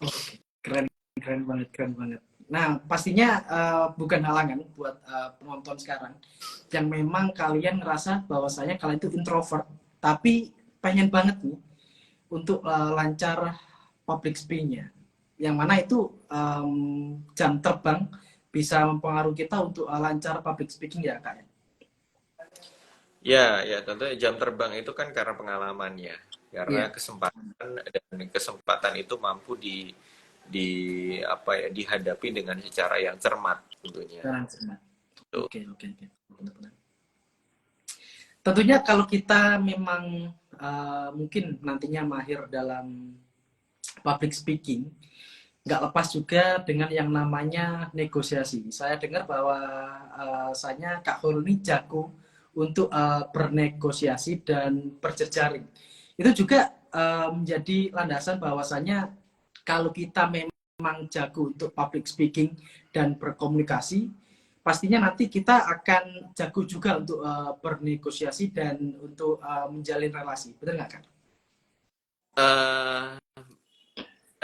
oke, keren, keren banget, keren banget. Nah, pastinya bukan halangan buat penonton sekarang yang memang kalian ngerasa bahwasanya kalian itu introvert, tapi pengen banget nih untuk lancar public speaking-nya. Yang mana itu jam terbang bisa mempengaruhi kita untuk lancar public speaking ya, Kak. Ya, ya tentunya jam terbang itu kan karena pengalamannya, Iya, karena kesempatan dan kesempatan itu mampu di apa ya, dihadapi dengan secara yang cermat tentunya. sekarang cermat. Tuh. Oke, oke, oke. Benar-benar. Tentunya kalau kita memang mungkin nantinya mahir dalam public speaking, nggak lepas juga dengan yang namanya negosiasi. Saya dengar bahwa saya Kak Hul ini jago untuk bernegosiasi dan berjejaring. Itu juga menjadi landasan bahwasanya kalau kita memang jago untuk public speaking dan berkomunikasi, pastinya nanti kita akan jago juga untuk bernegosiasi dan untuk menjalin relasi. Betul nggak, Kak? Eh,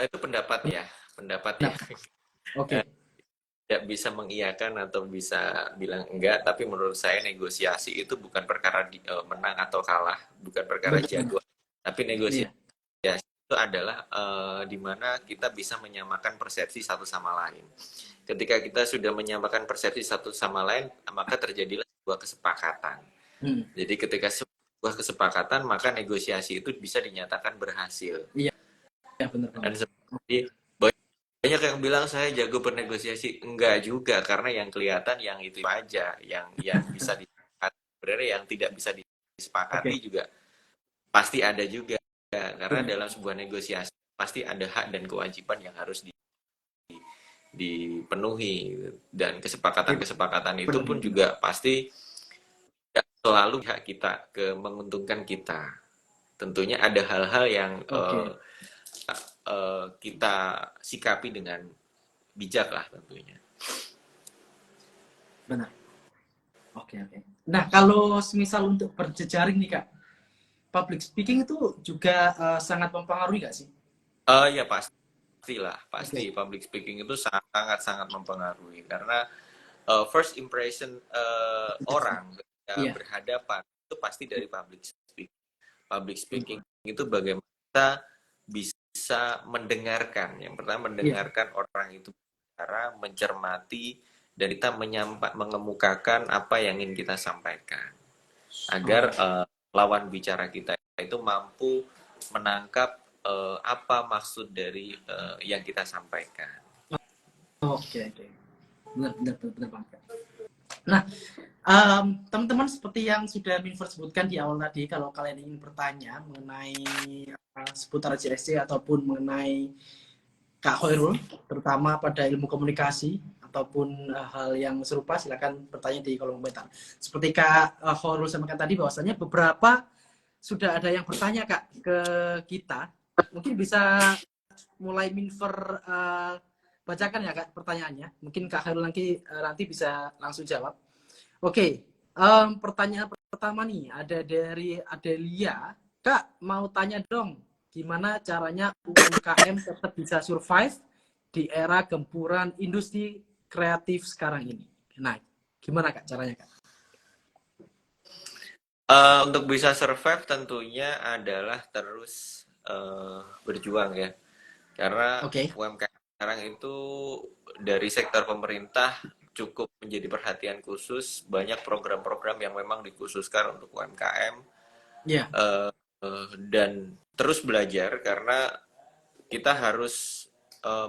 itu pendapat ya, pendapat ya. Pendapat. Oke. Tidak bisa mengiyakan atau bisa bilang enggak, tapi menurut saya negosiasi itu bukan perkara menang atau kalah, bukan perkara Benar. jago, tapi negosiasi Iya. itu adalah di mana kita bisa menyamakan persepsi satu sama lain. Ketika kita sudah menyamakan persepsi satu sama lain, maka terjadilah sebuah kesepakatan. Hmm. Jadi ketika sebuah kesepakatan, maka negosiasi itu bisa dinyatakan berhasil. Iya, benar Dan banget. seperti banyak yang bilang saya jago bernegosiasi, enggak juga karena yang kelihatan yang itu aja, yang bisa disepakati. Sebenarnya yang tidak bisa disepakati Oke. juga pasti ada juga, karena Benar. dalam sebuah negosiasi pasti ada hak dan kewajiban yang harus dipenuhi, dan kesepakatan-kesepakatan itu Benar. pun juga pasti tidak selalu hak kita menguntungkan kita. Tentunya ada hal-hal yang Oke, kita sikapi dengan bijak lah tentunya. benar. Oke, oke. Nah, kalau semisal untuk berjejaring nih, Kak, public speaking itu juga sangat mempengaruhi nggak sih? Ya pastilah, pasti Oke. public speaking itu sangat sangat mempengaruhi karena first impression orang ketika Iya, berhadapan itu pasti dari public speaking. Public speaking benar. itu bagaimana kita bisa mendengarkan. Yang pertama Iya, mendengarkan orang itu bicara, mencermati, dan kita mengemukakan apa yang ingin kita sampaikan agar oh, lawan bicara kita itu mampu menangkap apa maksud dari yang kita sampaikan. Oke, oke. Benar banget. Nah, teman-teman seperti yang sudah Minford sebutkan di awal tadi, kalau kalian ingin bertanya mengenai seputar JSC ataupun mengenai Kak Khairul, terutama pada ilmu komunikasi ataupun hal yang serupa, silakan bertanya di kolom komentar. Seperti Kak Khairul sampaikan tadi, bahwasanya beberapa sudah ada yang bertanya Kak ke kita. Mungkin bisa mulai Minford bacakan ya Kak pertanyaannya. Mungkin Kak Khairul nanti bisa langsung jawab. Oke, pertanyaan pertama nih ada dari Adelia. Kak, mau tanya dong, gimana caranya UMKM tetap bisa survive di era gempuran industri kreatif sekarang ini? Nah, gimana Kak caranya Kak? Untuk bisa survive tentunya adalah terus berjuang ya. Karena UMKM sekarang itu dari sektor pemerintah cukup menjadi perhatian khusus, banyak program-program yang memang dikhususkan untuk UMKM. Dan terus belajar karena kita harus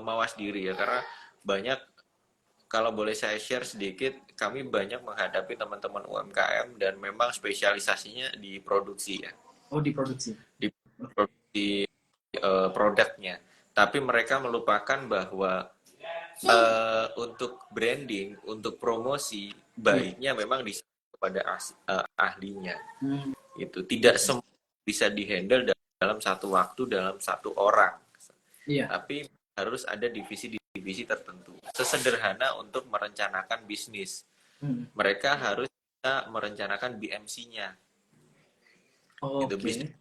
mawas diri ya, karena banyak, kalau boleh saya share sedikit, kami banyak menghadapi teman-teman UMKM dan memang spesialisasinya di produksi ya. Oh, di produksi. Di produksi produknya. Tapi mereka melupakan bahwa untuk branding, untuk promosi, baiknya memang kepada ahlinya. Itu tidak semua bisa dihandle dalam satu waktu, dalam satu orang. Tapi harus ada divisi-divisi tertentu. Sesederhana untuk merencanakan bisnis. Mereka harus bisa merencanakan BMC-nya. Itu bisnis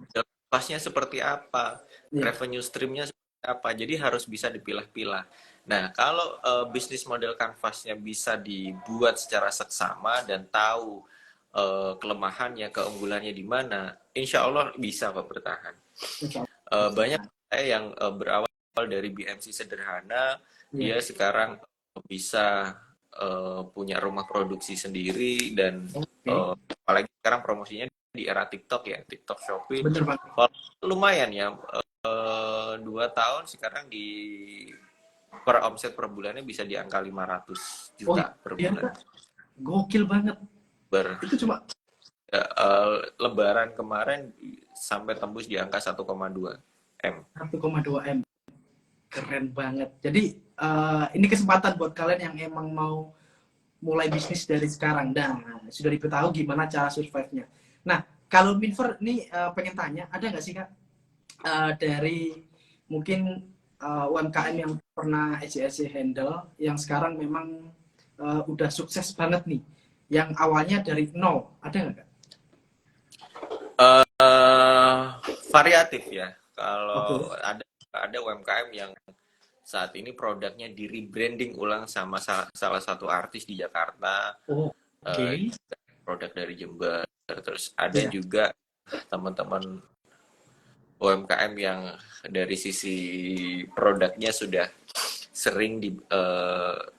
pasnya seperti apa, revenue stream-nya seperti apa. Jadi harus bisa dipilah-pilah. Nah, kalau bisnis model kanvasnya bisa dibuat secara seksama dan tahu kelemahannya, keunggulannya di mana, insya Allah bisa Pak bertahan. Banyak saya yang berawal dari BMC sederhana, dia sekarang bisa punya rumah produksi sendiri dan apalagi sekarang promosinya di era TikTok ya, TikTok Shopee. Lumayan ya, 2 tahun sekarang per omset per bulannya bisa di angka 500 juta per bulan. Gokil banget. Itu cuma Lebaran kemarin sampai tembus di angka 1,2 M. 1,2 M. Keren banget. Jadi ini kesempatan buat kalian yang emang mau mulai bisnis dari sekarang. Dan sudah diketahui gimana cara survive-nya. Nah, kalau Minford ini pengen tanya, ada nggak sih Kak dari mungkin UMKM yang pernah SJSC handle, yang sekarang memang udah sukses banget nih, yang awalnya dari nol, ada nggak Kak? Variatif ya. Kalau ada UMKM yang saat ini produknya di rebranding ulang sama salah satu artis di Jakarta, produk dari Jember. Terus ada juga teman-teman UMKM yang dari sisi produknya sudah sering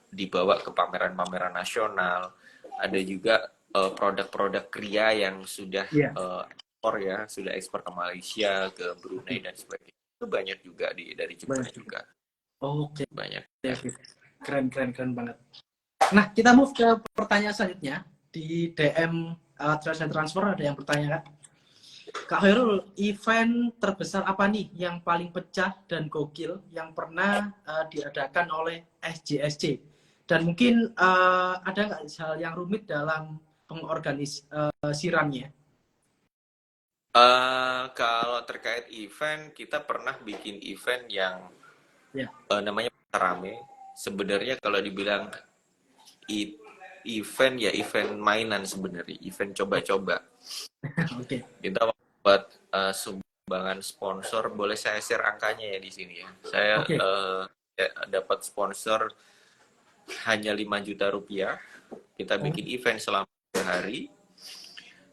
dibawa ke pameran-pameran nasional. Ada juga produk-produk kria yang sudah ekspor ya, sudah ekspor ke Malaysia, ke Brunei dan sebagainya. Itu banyak juga dari Jepang juga. Banyak. Keren banget. Nah, kita move ke pertanyaan selanjutnya. Di DM transfer ada yang bertanya Kak. Kak Khairul, event terbesar apa nih yang paling pecah dan gokil yang pernah diadakan oleh SJSC? Dan mungkin ada nggak hal yang rumit dalam pengorganisirannya? Kalau terkait event, kita pernah bikin event yang namanya Pasar Rame. Sebenarnya kalau dibilang event ya event mainan sebenarnya, event coba-coba. Kita buat sumbangan sponsor, boleh saya share angkanya ya di sini ya. Saya dapat sponsor hanya 5 juta rupiah. Kita bikin event selama 2 hari.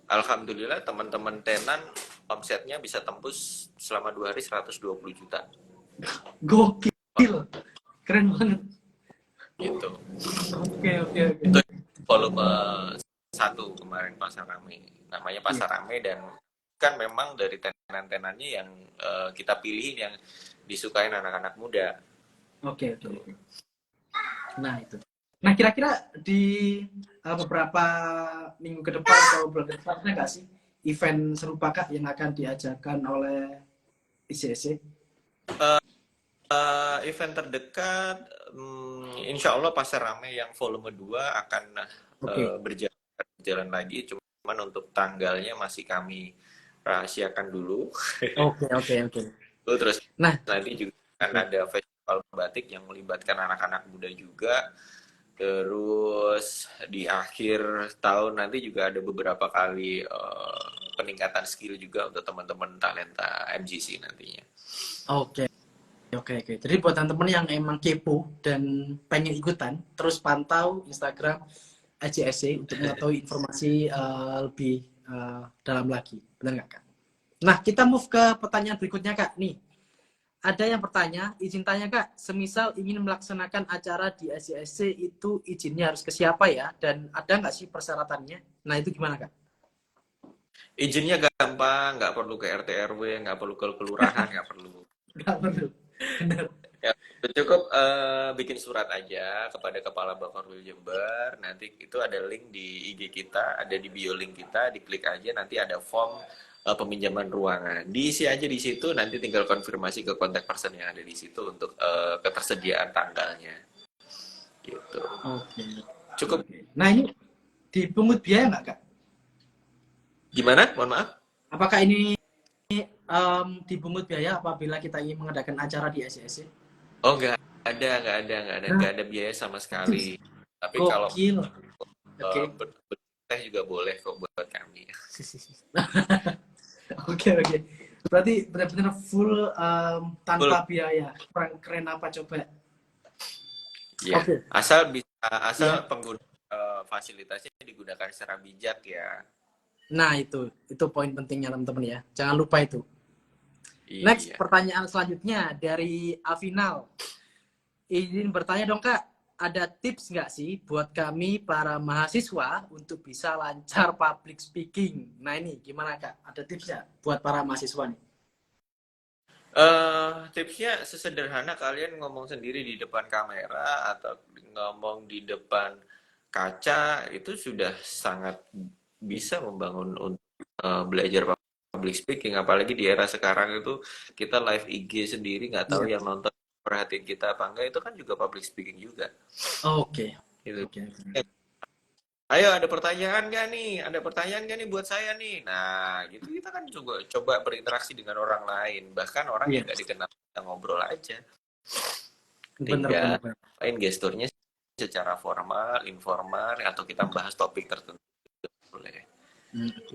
Alhamdulillah teman-teman tenan omsetnya bisa tembus selama 2 hari 120 juta. Gokil. Keren banget. Gitu. Oke. Itu volume 1 kemarin Pasar Rame. Namanya Pasar Rame dan kan memang dari tenan-tenannya yang kita pilihin yang disukain anak-anak muda. Oke, oke, oke. Nah, itu. Nah, kira-kira di beberapa minggu ke depan atau bulan ke depan ada nggak sih event serupa Kak yang akan diajarkan oleh ICSC? Event terdekat, insya Allah Pasar Rame yang volume 2 akan Oke. berjalan lagi, cuman untuk tanggalnya masih kami rahasiakan dulu. Oke, oke, oke. Terus Nah, nanti juga akan ada festival batik yang melibatkan anak-anak muda juga. Terus di akhir tahun nanti juga ada beberapa kali peningkatan skill juga untuk teman-teman talenta MGC nantinya. oke. Oke, oke. Jadi buat teman-teman yang emang kepo dan pengen ikutan, terus pantau Instagram ICSC untuk mengetahui informasi lebih dalam lagi. Benar nggak, Kak? Nah, kita move ke pertanyaan berikutnya, Kak. Nih, ada yang bertanya, izin tanya, Kak, semisal ingin melaksanakan acara di ICSC itu izinnya harus ke siapa ya? Dan ada nggak sih persyaratannya? Nah, itu gimana, Kak? Izinnya gampang, nggak perlu ke RT RW, nggak perlu ke kelurahan, nggak perlu. Nggak perlu. Benar. Ya, cukup bikin surat aja kepada Kepala Bakorwil Jember. Nanti itu ada link di IG kita, ada di bio link kita, diklik aja nanti ada form peminjaman ruangan. Diisi aja di situ, nanti tinggal konfirmasi ke kontak person yang ada di situ untuk ketersediaan tanggalnya. Gitu. Oke. Cukup. Nah, ini dipungut biaya nggak, Kak? Gimana? Mohon maaf. Apakah ini dipungut biaya apabila kita ingin mengadakan acara di ICSC? Oh, nggak ada biaya sama sekali. Tapi kalau Gokil. Oke. teh juga boleh kok buat kami. Oke. Berarti benar-benar full tanpa Full. biaya. Keren apa coba? Ya, Oke. asal Ya. pengguna fasilitasnya digunakan secara bijak ya. Nah, itu poin pentingnya teman-teman ya. Jangan lupa itu. Iya. Next, pertanyaan selanjutnya dari Afinal. Izin bertanya dong, Kak. Ada tips nggak sih buat kami para mahasiswa untuk bisa lancar public speaking? Nah, ini gimana, Kak? Ada tipsnya buat para mahasiswa nih? Tipsnya sesederhana kalian ngomong sendiri di depan kamera atau ngomong di depan kaca itu sudah sangat bisa membangun untuk belajar public speaking. Apalagi di era sekarang itu kita live IG sendiri nggak tahu Iya. yang nonton perhatiin kita apa enggak, itu kan juga public speaking juga. Oke. Gitu. Oke. Ayo ada pertanyaan nggak nih? Ada pertanyaan nggak nih buat saya nih? Nah, gitu kita kan juga coba berinteraksi dengan orang lain, bahkan orang yang Iya. nggak dikenal kita ngobrol aja. Bener. Tinggal lain gesturnya secara formal, informal, atau kita bahas topik tertentu boleh.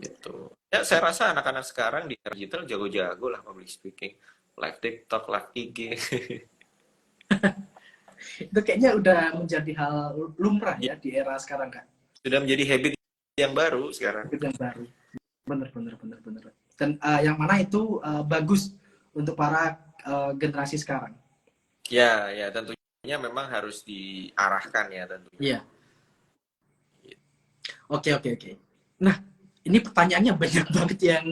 Gitu. Ya saya rasa anak-anak sekarang di era digital jago-jago lah public speaking, live TikTok, live IG. Itu kayaknya udah menjadi hal lumrah ya di era sekarang, Kak. Sudah menjadi habit yang baru sekarang. Habit yang baru. Bener. Dan yang mana itu bagus untuk para generasi sekarang. Ya, tentunya memang harus diarahkan ya tentunya. Iya. Oke. Nah, ini pertanyaannya banyak banget yang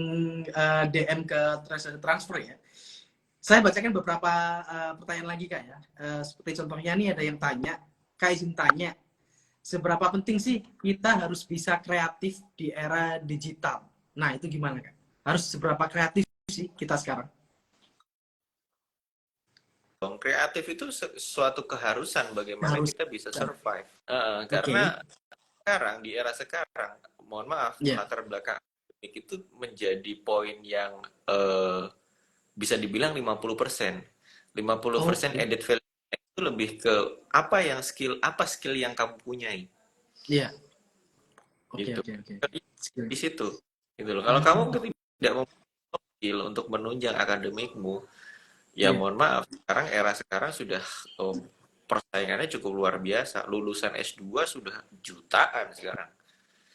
DM ke transfer ya. Saya bacakan beberapa pertanyaan lagi, Kak ya. Seperti contohnya nih ada yang tanya, Kak izin tanya, seberapa penting sih kita harus bisa kreatif di era digital? Nah, itu gimana, Kak? Harus seberapa kreatif sih kita sekarang? Kreatif itu suatu keharusan bagaimana kita bisa survive. Karena sekarang di era sekarang, mohon maaf, latar belakang itu menjadi poin yang bisa dibilang 50%. 50% added value itu lebih ke apa skill yang kamu punyai. Iya. Gitu. Oke. Di situ. Gitu loh. Kalau kamu tidak mempunyai skill untuk menunjang akademikmu, ya mohon maaf, era sekarang sudah persaingannya cukup luar biasa. Lulusan S2 sudah jutaan sekarang.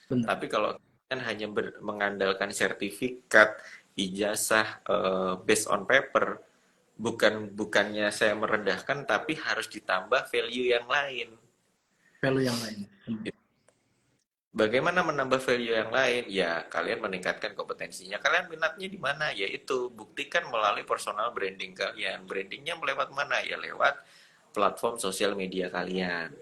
Benar. Tapi kalau kalian hanya mengandalkan sertifikat, ijazah based on paper, bukannya saya merendahkan, tapi harus ditambah value yang lain. Bagaimana menambah value yang lain? Ya, kalian meningkatkan kompetensinya. Kalian minatnya di mana? Yaitu buktikan melalui personal branding kalian. Brandingnya lewat mana? Ya lewat platform sosial media kalian.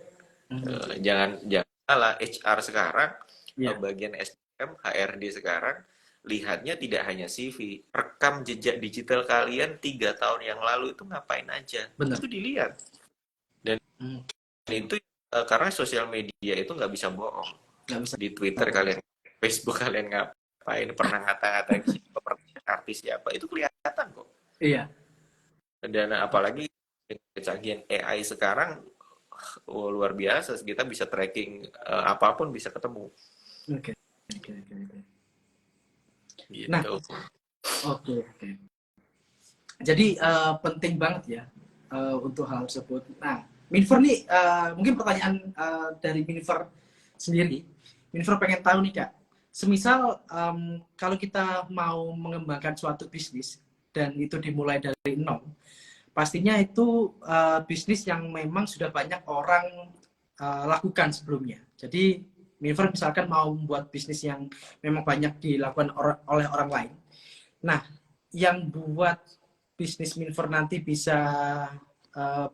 Jangan salah, HR sekarang, Ya, bagian SDM, HRD sekarang, lihatnya tidak hanya CV, rekam jejak digital kalian 3 tahun yang lalu itu ngapain aja. benar. Itu dilihat. Dan Hmm, itu karena sosial media itu nggak bisa bohong. nggak bisa. Di Twitter kalian, Facebook kalian ngapain, pernah ngata-ngatain siapa, pernah artis siapa, itu kelihatan kok. Iya. Dan apalagi dengan kecanggihan AI sekarang, luar biasa, kita bisa tracking apapun bisa ketemu Oke. Oke, oke, oke. Nah, gitu. oke, oke. Jadi penting banget ya untuk hal tersebut. Nah, Minfer nih mungkin pertanyaan dari Minfer sendiri. Minfer pengen tahu nih Kak, semisal kalau kita mau mengembangkan suatu bisnis dan itu dimulai dari nol, pastinya itu bisnis yang memang sudah banyak orang lakukan sebelumnya. Jadi Minfer misalkan mau membuat bisnis yang memang banyak dilakukan oleh orang lain. Nah, yang buat bisnis Minver nanti bisa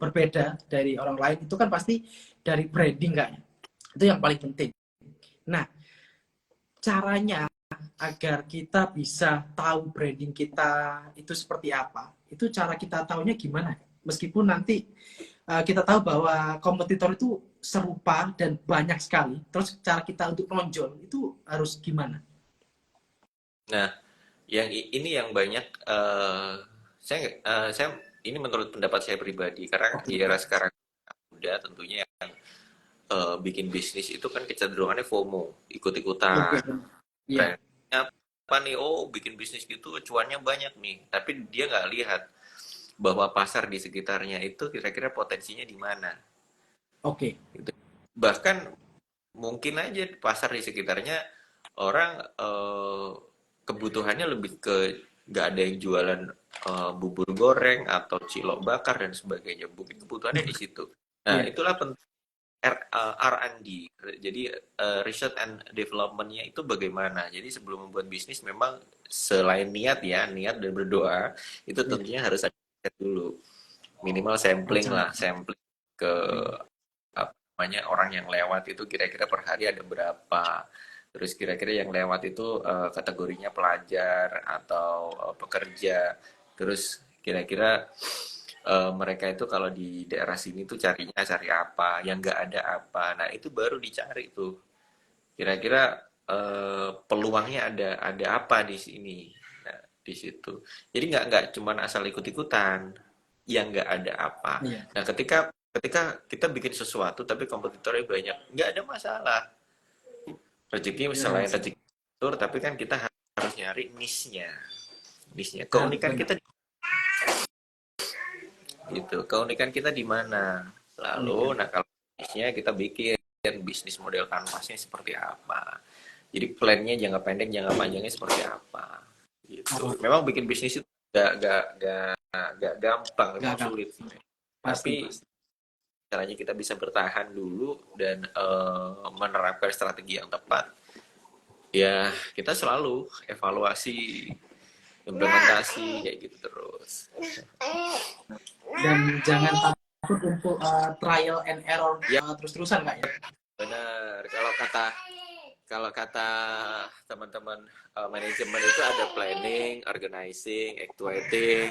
berbeda dari orang lain itu kan pasti dari branding kayaknya. Itu yang paling penting. Nah, caranya agar kita bisa tahu branding kita itu seperti apa, itu cara kita tahunya gimana? Meskipun nanti kita tahu bahwa kompetitor itu serupa dan banyak sekali, terus cara kita untuk nonjol itu harus gimana? Nah, ini yang banyak, saya ini menurut pendapat saya pribadi, karena Oke, di era sekarang udah tentunya yang bikin bisnis itu kan kecenderungannya FOMO, oke, ikut-ikutan. iya, Trennya apa nih? Oh, bikin bisnis gitu cuannya banyak nih, tapi dia nggak lihat bahwa pasar di sekitarnya itu kira-kira potensinya di mana. oke, Gitu. Bahkan mungkin aja pasar di sekitarnya orang kebutuhannya lebih ke nggak ada yang jualan bubur goreng atau cilok bakar dan sebagainya. Mungkin kebutuhannya di situ. Nah, iya, itulah penting R&D. Jadi research and development-nya itu bagaimana. Jadi sebelum membuat bisnis memang selain niat ya, niat dan berdoa, itu iya, tentunya harus ada riset dulu. Minimal sampling rencana, lah, sampling ke iya, apa namanya orang yang lewat itu kira-kira per hari ada berapa. Terus kira-kira yang lewat itu kategorinya pelajar atau pekerja. Terus kira-kira mereka itu kalau di daerah sini tuh carinya cari apa, yang nggak ada apa. Nah itu baru dicari tuh. Kira-kira peluangnya ada apa di sini. Nah, di situ. Jadi nggak cuma asal ikut-ikutan, yang nggak ada apa. iya, Nah ketika ketika kita bikin sesuatu tapi kompetitornya banyak, nggak ada masalah. Rezeki nggak ada selain masalah. rezeki tur, tapi kan kita harus nyari niche-nya. Niche-nya. Nah, Keunikan benar, kita gitu. Keunikan kita di mana? unikan. Lalu, nah kalau niche-nya kita bikin bisnis model kanvasnya seperti apa. Jadi plannya jangka pendek, jangka panjangnya seperti apa. Gitu. Oh, Memang bikin bisnis itu gak gampang, nggak memang gampang, sulit. pasti, Tapi pasti. caranya kita bisa bertahan dulu dan menerapkan strategi yang tepat. Ya, kita selalu evaluasi, implementasi kayak gitu terus. Dan jangan takut untuk trial and error Ya, terus-terusan kak ya. benar. Kalau kata teman-teman manajemen itu ada planning, organizing, actuating,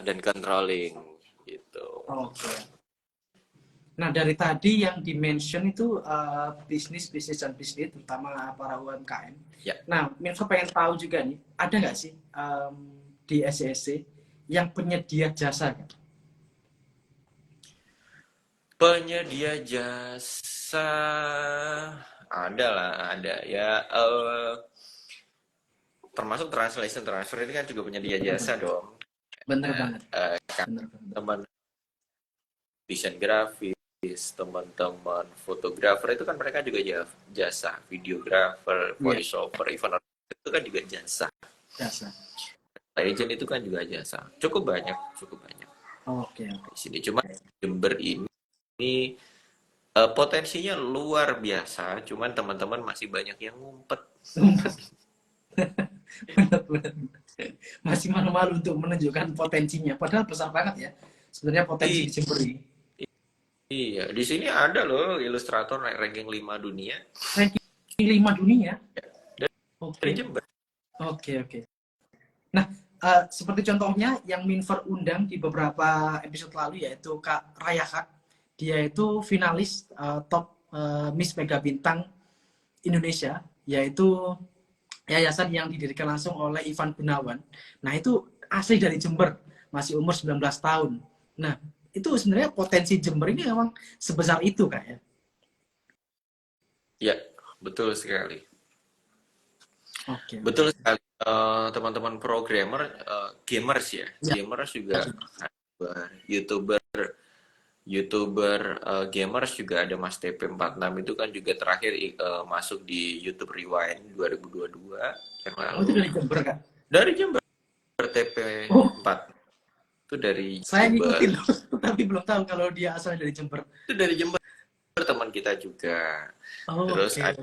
dan controlling gitu. Oke. Nah, dari tadi yang dimention itu bisnis dan bisnis, terutama para UMKM. Ya, Nah, Minfo pengen tahu juga nih, ada nggak sih di SCSC yang penyedia jasa? Kan? penyedia jasa ada lah, ada ya. Termasuk translation transfer ini kan juga penyedia jasa dong. Bener Ya, banget, bener banget. teman desain grafis, teman-teman fotografer itu kan mereka juga jasa, videografer, Iya, voice over, even itu kan juga jasa. jasa. Agent itu kan juga jasa. Cukup banyak, cukup banyak Oke, oke. di sini. Cuma Jember ini Potensinya luar biasa, cuman teman-teman masih banyak yang ngumpet. Benar-benar. Masih malu-malu untuk menunjukkan potensinya. Padahal besar banget ya. Sebenarnya potensi I- di Jember ini. iya, di sini ada loh ilustrator naik ranking 5 dunia Ranking 5 dunia. dari Oke, Jember. oke. Nah, seperti contohnya yang Minver undang di beberapa episode lalu yaitu Kak Raya Kak. Dia itu finalis top Miss Mega Bintang Indonesia, yaitu yayasan yang didirikan langsung oleh Ivan Gunawan. Nah, itu asli dari Jember, masih umur 19 tahun. Nah, itu sebenarnya potensi Jember ini memang sebesar itu, Kak ya. Ya, betul sekali. Oke. Betul sekali. Teman-teman programmer, gamers ya. Ya, Gamers juga, YouTuber YouTuber gamers juga ada Mas TP46 itu kan juga terakhir masuk di YouTube Rewind 2022 yang oh itu lalu. dari Jember, Kak. Dari Jember Oh, TP4 itu dari saya Jember. ngikutin loh, tapi belum tahu kalau dia asalnya dari Jember. Itu dari Jember teman kita juga. Oh, Terus oke.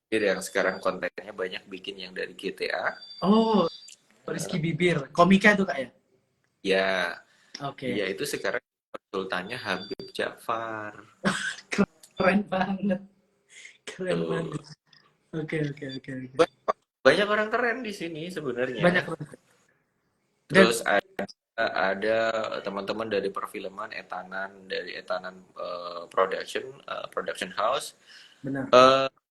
ada yang sekarang kontennya banyak bikin yang dari GTA. Oh, Rizky Bibir. Komika itu, Kak ya? Ya, Oke. dia itu sekarang konsultannya Habib Jafar. Keren banget. Keren Tuh. banget. Oke. Banyak orang keren di sini Banyak sebenarnya. banget. Dan Terus ada teman-teman dari perfilman dari Etanan production house. benar.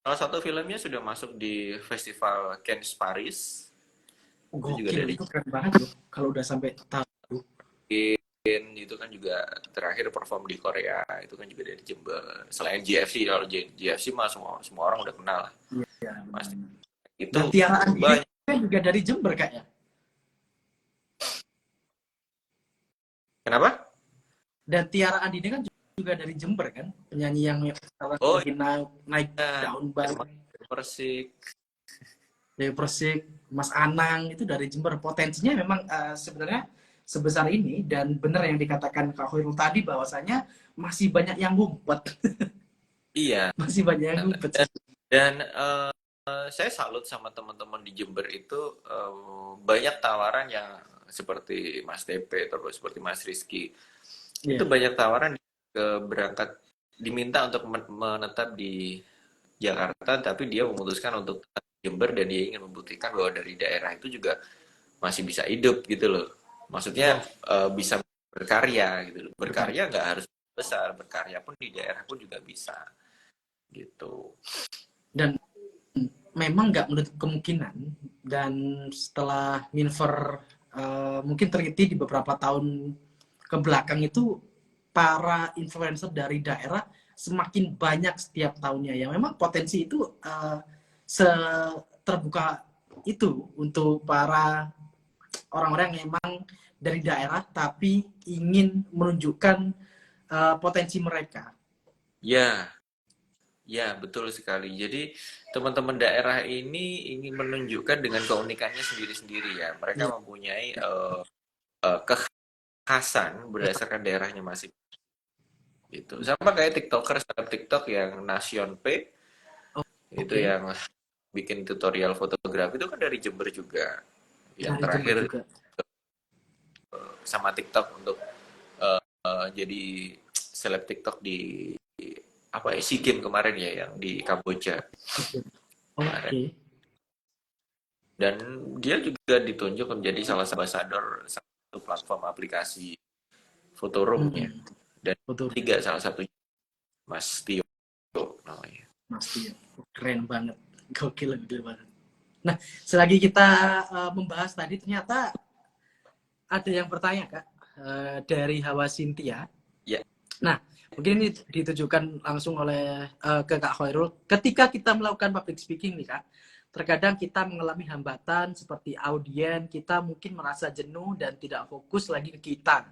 Salah satu filmnya sudah masuk di festival Cannes Paris. Itu juga Gokil, dari itu keren banget loh. Kalau udah sampai tahu. itu kan juga terakhir perform di Korea itu kan juga dari Jember. Selain GFC, kalau GFC mah semua orang udah kenal lah. Iya, Pasti. benar. Itu Dan Tiara Andini banyak. kan juga dari Jember, Kak ya? Kenapa? Dan Tiara Andini kan juga dari Jember kan? Penyanyi yang sekarang Oh lagi naik iya, daun banget. Persik. Dewi Persik, Mas Anang itu dari Jember. Potensinya memang sebenarnya sebesar ini dan benar yang dikatakan Kak Hoirul tadi bahwasanya masih banyak yang ngumpet. Iya. Masih banyak yang ngumpet. Dan saya salut sama teman-teman di Jember itu banyak tawaran yang seperti Mas TP atau seperti Mas Rizky. Itu Iya, banyak tawaran berangkat diminta untuk menetap di Jakarta, tapi dia memutuskan untuk tetap di Jember dan dia ingin membuktikan bahwa dari daerah itu juga masih bisa hidup gitu loh. Maksudnya bisa berkarya gitu loh. berkarya. Berkarya nggak harus besar, berkarya pun di daerah pun juga bisa gitu. Dan memang nggak menutup kemungkinan dan setelah Minver mungkin terjadi di beberapa tahun ke belakang itu para influencer dari daerah semakin banyak setiap tahunnya yang memang potensi itu terbuka itu untuk para orang-orang yang memang dari daerah tapi ingin menunjukkan potensi mereka. Ya, ya, betul sekali. Jadi, teman-teman daerah ini ingin menunjukkan dengan keunikannya sendiri-sendiri ya. Mereka Ya, mempunyai kekhasan berdasarkan daerahnya masing. Gitu. Sama kayak TikToker, seleb TikTok yang Nasion P, itu oke. yang bikin tutorial fotografi itu kan dari Jember juga. Yang Dari Jember terakhir juga. sama TikTok untuk jadi seleb TikTok di apa ya SEA Games kemarin ya yang di Kamboja kemarin. Oke. Dan dia juga ditunjuk menjadi salah satu ambassador satu platform aplikasi fotoroomnya. Dan Betul. tiga salah satu Mas Tio namanya. Mas Tio. Keren banget. Gokil banget. Nah, selagi kita membahas tadi ternyata ada yang bertanya Kak dari Hawa Cynthia. Ya. Nah, mungkin ini ditujukan langsung oleh ke Kak Khairul. Ketika kita melakukan public speaking nih Kak, terkadang kita mengalami hambatan seperti audien, kita mungkin merasa jenuh dan tidak fokus lagi ke kita.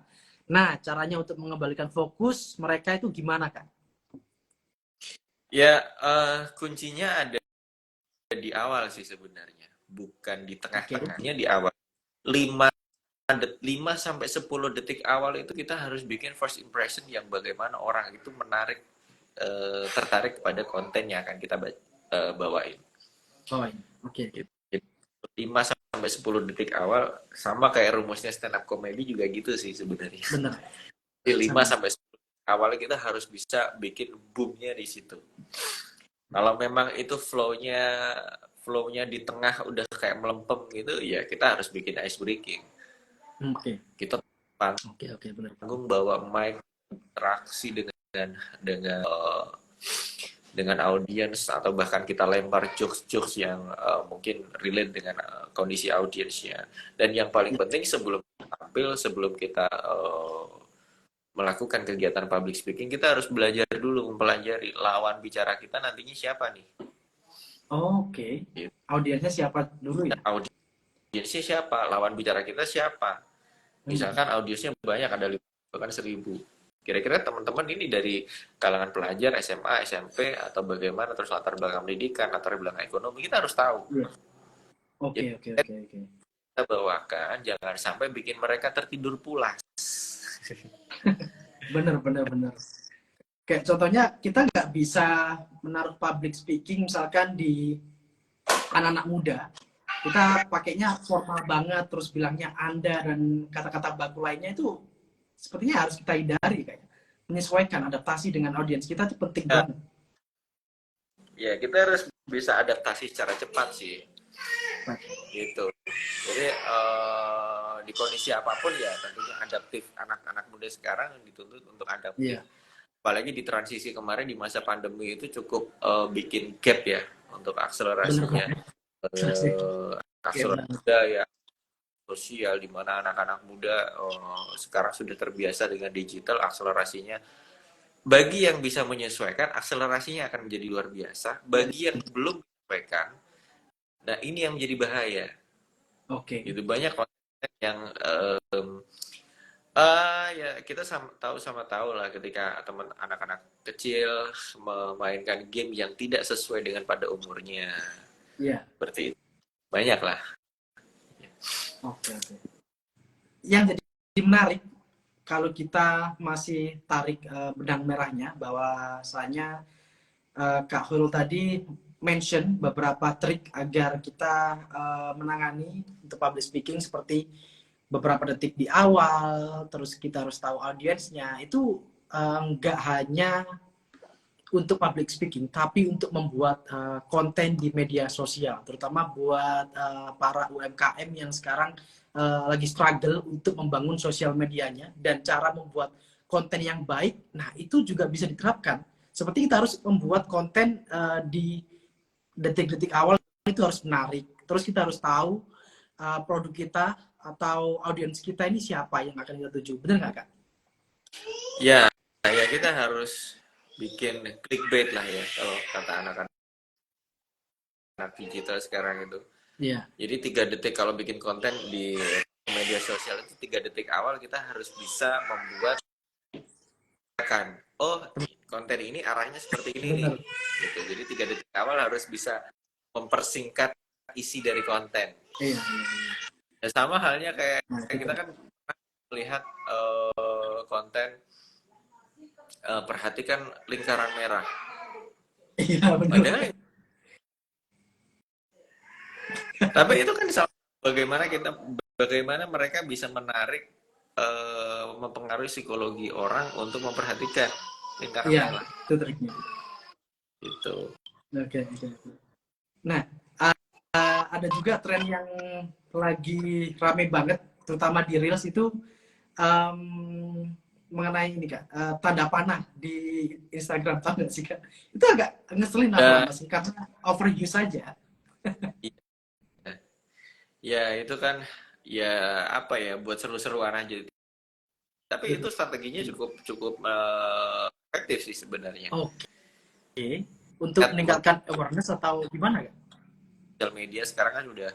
Nah, caranya untuk mengembalikan fokus mereka itu gimana Kak? Ya, kuncinya ada di awal sih sebenarnya, bukan di tengah-tengahnya, di awal. 5 sampai 10 detik awal itu kita harus bikin first impression yang bagaimana orang itu menarik tertarik kepada konten yang akan kita bawain. Oh, oke. Gitu. Jadi 5 sampai 10 detik awal sama kayak rumusnya stand up comedy juga gitu sih sebenarnya. Benar. Di 5 Sama. sampai 10 awalnya kita harus bisa bikin boomnya di situ. Kalau memang itu flow-nya di tengah udah kayak melempem gitu, ya kita harus bikin ice breaking. Oke. Kita Oke, benar. panggung bawa mic, interaksi dengan audiens, atau bahkan kita lempar jokes-jokes yang mungkin relate dengan kondisi audiensnya. Dan yang paling penting sebelum tampil, sebelum kita melakukan kegiatan public speaking, kita harus belajar dulu, mempelajari lawan bicara kita nantinya siapa nih. Oke. Audiensnya siapa dulu ya? Audiensnya siapa, lawan bicara kita siapa. Misalkan audiensnya banyak, ada 5, bahkan 1000. Kira-kira teman-teman ini dari kalangan pelajar SMA, SMP, atau bagaimana, terus latar belakang pendidikan, latar belakang ekonomi, kita harus tahu. Oke. Kita bawakan, jangan sampai bikin mereka tertidur pulas. Bener. Kayak contohnya kita nggak bisa menaruh public speaking misalkan di anak-anak muda. Kita pakainya formal banget, terus bilangnya Anda dan kata-kata baku lainnya itu sepertinya harus kita hindari, kayak menyesuaikan, adaptasi dengan audiens kita itu penting banget. Ya, kita harus bisa adaptasi secara cepat sih. Gitu. Jadi di kondisi apapun ya tentunya adaptif. Anak-anak muda sekarang dituntut untuk adaptif. Apalagi di transisi kemarin di masa pandemi itu cukup bikin gap ya untuk akselerasinya. Akselerasi budaya sosial, di mana anak-anak muda sekarang sudah terbiasa dengan digital, akselerasinya bagi yang bisa menyesuaikan, akselerasinya akan menjadi luar biasa. Bagi yang belum menyesuaikan, nah ini yang menjadi bahaya. Oke. Gitu, banyak konten yang ya kita sama tahu lah ketika teman anak-anak kecil memainkan game yang tidak sesuai dengan pada umurnya. Iya. Seperti itu. Banyak lah. Oke. Yang jadi menarik kalau kita masih tarik benang merahnya, bahwasanya Kak Khairul tadi mention beberapa trik agar kita menangani untuk public speaking, seperti beberapa detik di awal, terus kita harus tahu audiensnya. Itu nggak hanya untuk public speaking, tapi untuk membuat konten di media sosial, terutama buat para UMKM yang sekarang lagi struggle untuk membangun sosial medianya dan cara membuat konten yang baik. Nah, itu juga bisa diterapkan. Seperti kita harus membuat konten di detik-detik awal itu harus menarik. Terus kita harus tahu produk kita atau audiens kita ini siapa yang akan kita tuju. Benar nggak, Kak? Ya kita harus bikin clickbait lah ya, kalau kata anak-anak digital sekarang itu. Iya. Jadi 3 detik kalau bikin konten di media sosial itu 3 detik awal kita harus bisa membuat konten ini arahnya seperti ini nih. Gitu. Jadi 3 detik awal harus bisa mempersingkat isi dari konten. Iya. Ya, sama halnya kayak kita kan melihat konten perhatikan lingkaran merah. Iya, benar. Tapi itu kan bagaimana mereka bisa menarik, mempengaruhi psikologi orang untuk memperhatikan lingkaran merah. Itu triknya. Gitu. Oke. Nah, ada juga tren yang lagi rame banget, terutama di Reels itu mengenai ini, Kak, tanda panah di Instagram, tahu nggak sih, Kak? Itu agak ngeselin sih, karena overuse saja. Ya itu kan ya apa ya, buat seru-seruan aja. Tapi itu strateginya cukup efektif sih sebenarnya. Oke. Untuk meningkatkan awareness atau gimana, Kak? Sosial media sekarang kan udah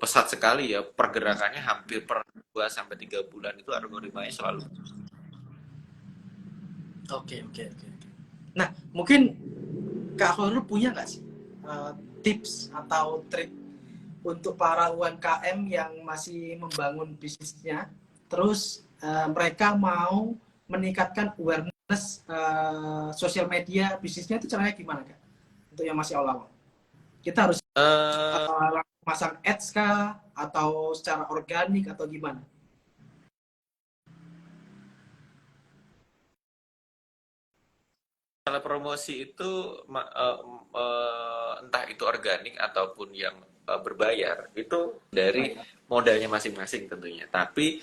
pesat sekali ya, pergerakannya hampir per 2-3 bulan itu algoritmanya selalu. Oke. Nah, mungkin Kak Khairul punya nggak sih tips atau trik untuk para UMKM yang masih membangun bisnisnya, terus mereka mau meningkatkan awareness sosial media bisnisnya itu caranya gimana Kak? Untuk yang masih awal-awal. Kita harus Eh, masang ads kah? Atau secara organik atau gimana? Kalau promosi itu entah itu organik ataupun yang berbayar itu dari modalnya masing-masing tentunya. Tapi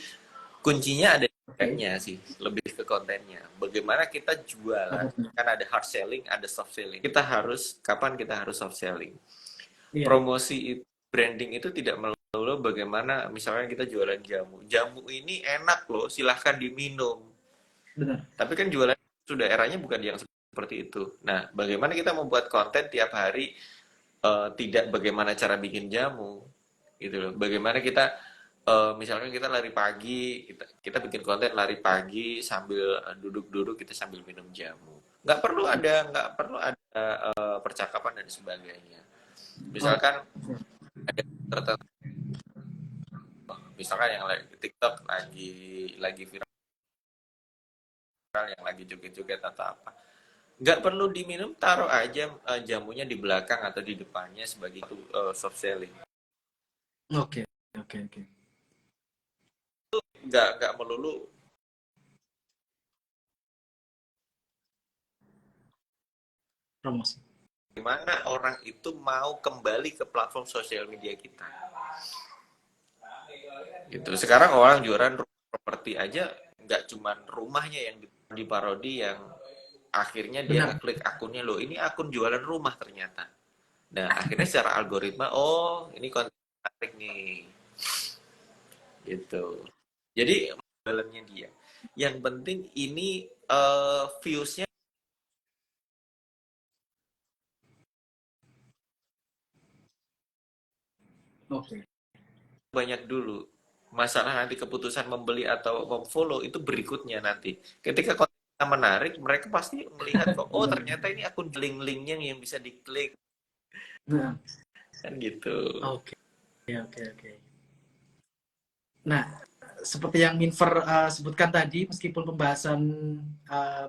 kuncinya ada di Oke. kontennya sih, lebih ke kontennya. Bagaimana kita jualan? Benar-benar. Kan ada hard selling, ada soft selling. Kapan kita harus soft selling? Iya, Promosi itu, branding itu tidak melulu bagaimana misalnya kita jualan jamu. Jamu ini enak loh, silahkan diminum. benar. Tapi kan jualan sudah eranya bukan yang seperti itu. Nah, bagaimana kita membuat konten tiap hari, tidak bagaimana cara bikin jamu gitu loh. Bagaimana kita misalkan kita lari pagi, kita bikin konten lari pagi sambil duduk-duduk kita sambil minum jamu. Nggak perlu ada percakapan dan sebagainya. Oke. Misalkan ada tertentu, misalkan yang lagi TikTok lagi viral, yang lagi joget-joget atau apa. Nggak perlu diminum, taruh aja jamunya di belakang atau di depannya sebagai soft selling. Oke. Oke. Oke. Nggak melulu Promosi. gimana orang itu mau kembali ke platform sosial media kita. Gitu. Sekarang orang jualan properti aja nggak cuman rumahnya yang diparodi, yang akhirnya dia Benar. ngeklik akunnya, loh ini akun jualan rumah ternyata. Nah akhirnya secara algoritma, oh ini konten menarik nih, gitu. Jadi dalamnya dia. Yang penting ini viewsnya Oke. banyak dulu. Masalah nanti keputusan membeli atau memfollow itu berikutnya nanti. Ketika kontennya menarik, mereka pasti melihat kok, oh Benar. ternyata ini akun link-linknya yang bisa diklik, Nah, kan gitu. oke. Oke. Oke. Nah, seperti yang Minfer sebutkan tadi, meskipun pembahasan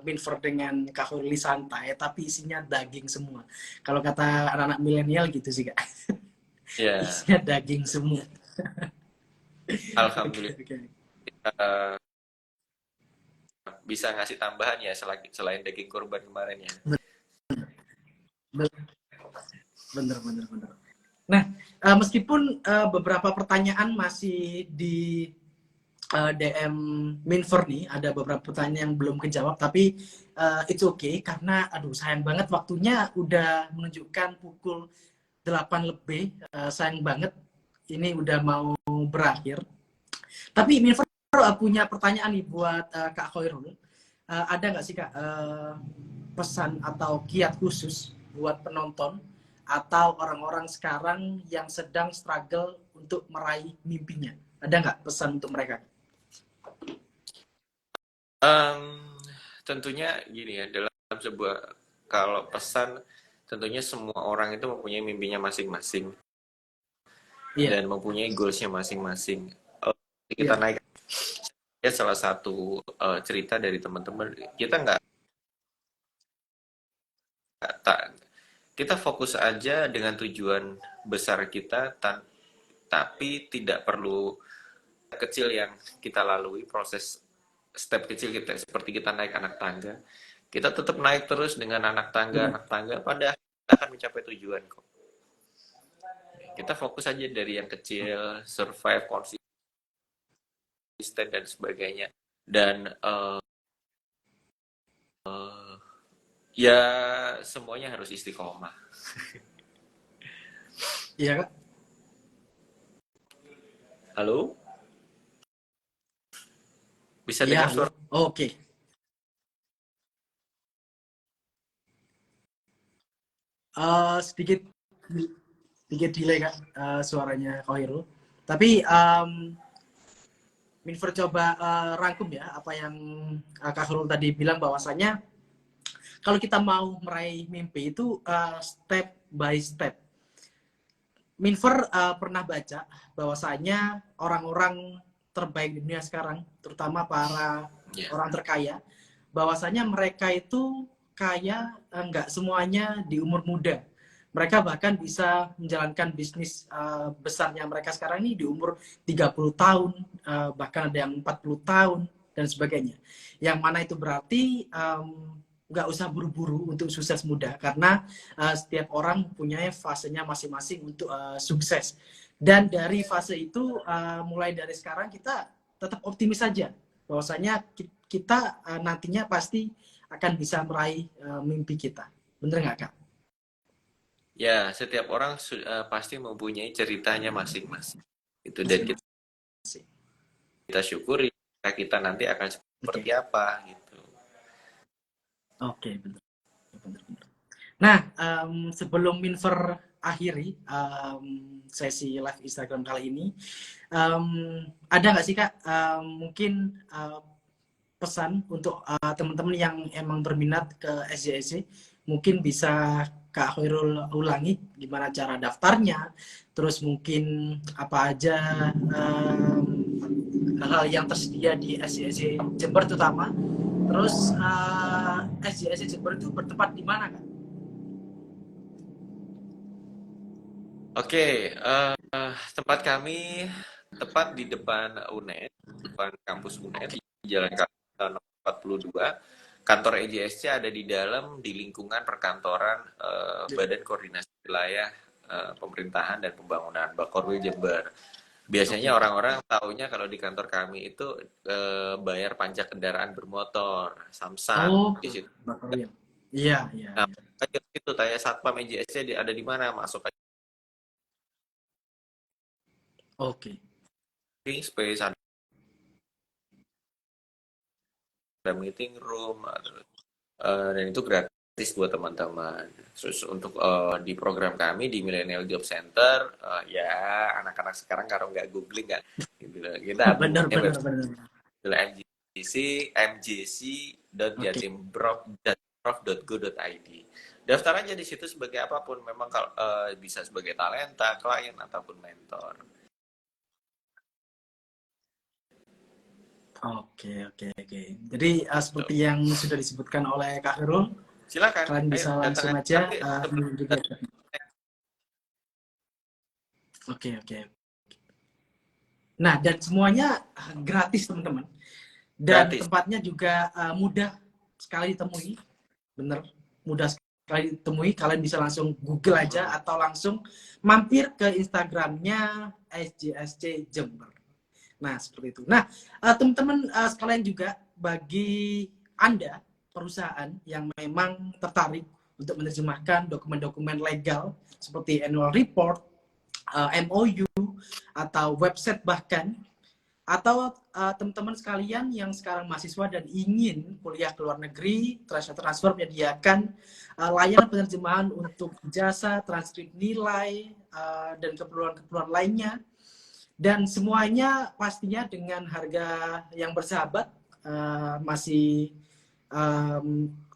Minfer dengan Kak Hurli santai, tapi isinya daging semua. Kalau kata anak-anak milenial gitu sih, Kak. Ya, Isinya daging semua. Oke, alhamdulillah oke. eh, bisa ngasih tambahan ya selain daging kurban kemarin ya. Bener, bener, bener. Nah, meskipun beberapa pertanyaan masih di DM Minfer nih, ada beberapa pertanyaan yang belum kejawab, tapi it's okay, karena aduh sayang banget waktunya udah menunjukkan pukul 8 lebih, sayang banget ini udah mau berakhir. Tapi Minfer punya pertanyaan nih buat Kak Khairul. Ada nggak sih Kak pesan atau kiat khusus buat penonton atau orang-orang sekarang yang sedang struggle untuk meraih mimpinya? Ada nggak pesan untuk mereka? Em, tentunya gini ya, dalam sebuah, kalau pesan, tentunya semua orang itu mempunyai mimpinya masing-masing Iya, dan mempunyai goalsnya masing-masing. Kita iya, naik ya, salah satu cerita dari teman-teman, kita nggak tak kita fokus aja dengan tujuan besar kita, tapi tidak perlu kecil yang kita lalui, proses step kecil kita seperti kita naik anak tangga, kita tetap naik terus dengan benar. anak tangga, pada kita akan mencapai tujuan kok. Kita fokus aja dari yang kecil, survive, konsisten dan sebagainya, dan ya semuanya harus istiqomah. Iya Kak? Halo, bisa Iya, dengar halo. suara? Oke. Sedikit sedikit delay Kak suaranya Khairul. Tapi Minfer coba rangkum ya apa yang Kak Khairul tadi bilang, bahwasanya kalau kita mau meraih mimpi itu step by step. Minfer pernah baca bahwasanya orang-orang terbaik di dunia sekarang, terutama para Ya. orang terkaya, bahwasanya mereka itu kaya nggak semuanya di umur muda. Mereka bahkan bisa menjalankan bisnis besarnya mereka sekarang ini di umur 30 tahun, bahkan ada yang 40 tahun, dan sebagainya. Yang mana itu berarti nggak usah buru-buru untuk sukses muda, karena setiap orang punya fasenya masing-masing untuk sukses. Dan dari fase itu, mulai dari sekarang kita tetap optimis saja, bahwasanya kita nantinya pasti akan bisa meraih mimpi kita. Bener nggak, Kak? Ya, setiap orang pasti mempunyai ceritanya masing-masing. Itu dan kita syukuri kita nanti akan seperti apa gitu. Oke, benar. Nah, sebelum Minver akhiri sesi live Instagram kali ini, ada nggak sih, Kak, mungkin pesan untuk teman-teman yang emang berminat ke SJSC? Mungkin bisa Kak Khairul ulangi gimana cara daftarnya, terus mungkin apa aja hal-hal yang tersedia di SJSC Jember terutama. Terus SJSC Jember itu bertempat di mana, Kak? Oke, tempat kami tepat di depan UNED, depan kampus UNED, di Jalan Kartini 42. Kantor EJSC ada di dalam, di lingkungan perkantoran Badan Koordinasi Wilayah Pemerintahan dan Pembangunan Bakorwil Jember. Biasanya orang-orang taunya kalau di kantor kami itu bayar pajak kendaraan bermotor, Samsat di situ. Iya. Nah, itu tanya Satpam EJSC ada di mana, masuk aja. Oke. Space ada meeting room, dan itu gratis buat teman-teman. Terus untuk di program kami di Millennial Job Center, ya anak-anak sekarang kalau nggak googling nggak gitu. Kita benar. mjc.jatimprov.go.id. Daftar aja di situ sebagai apapun, memang kalau bisa sebagai talenta, klien ataupun mentor. Oke. Jadi seperti yang sudah disebutkan oleh Kak Khairul, silakan kalian bisa langsung aja juga. Oke. Nah, dan semuanya gratis, teman-teman. Dan gratis. Tempatnya juga mudah sekali ditemui. Bener, mudah sekali ditemui. Kalian bisa langsung Google aja atau langsung mampir ke Instagramnya SJSC Jember. Nah, seperti itu. Nah, teman-teman sekalian juga, bagi Anda, perusahaan yang memang tertarik untuk menerjemahkan dokumen-dokumen legal seperti annual report, MOU, atau website bahkan, atau teman-teman sekalian yang sekarang mahasiswa dan ingin kuliah ke luar negeri, Transfer menyediakan layanan penerjemahan untuk jasa, transkrip nilai, dan keperluan-keperluan lainnya. Dan semuanya pastinya dengan harga yang bersahabat, masih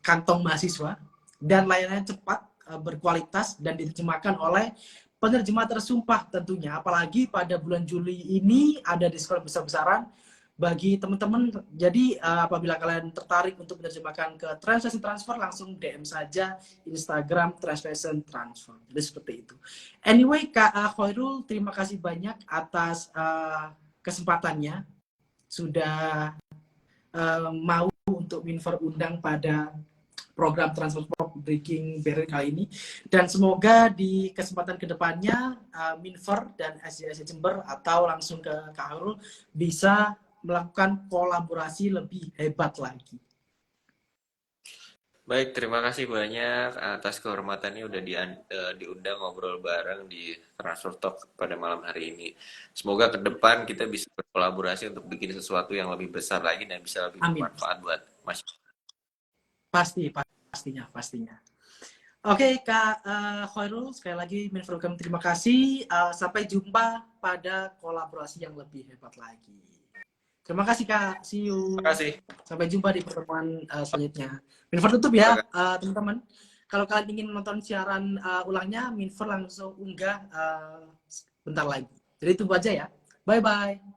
kantong mahasiswa, dan layanannya cepat, berkualitas, dan diterjemahkan oleh penerjemah tersumpah tentunya. Apalagi pada bulan Juli ini ada diskon besar-besaran bagi teman-teman. Jadi apabila kalian tertarik untuk menerjemahkan ke Translation Transfer, langsung DM saja Instagram Translation Transfer. Jadi seperti itu. Anyway, Kak Khairul, terima kasih banyak atas kesempatannya. Sudah mau untuk Minver undang pada program Transfer Breaking Barrier kali ini. Dan semoga di kesempatan kedepannya Minver dan SJSC Jember atau langsung ke Kak Khairul bisa melakukan kolaborasi lebih hebat lagi. Baik, terima kasih banyak atas kehormatannya udah diundang ngobrol bareng di Transfer Talk pada malam hari ini. Semoga ke depan kita bisa berkolaborasi untuk bikin sesuatu yang lebih besar lagi dan bisa lebih bermanfaat buat masyarakat. Pastinya. Oke, Kak Khairul, sekali lagi Minver kami terima kasih. Sampai jumpa pada kolaborasi yang lebih hebat lagi. Terima kasih, Kak. See you. Terima kasih. Sampai jumpa di pertemuan selanjutnya. Minver tutup ya, teman-teman. Kalau kalian ingin menonton siaran ulangnya, Minver langsung unggah bentar lagi. Jadi tunggu aja ya. Bye-bye.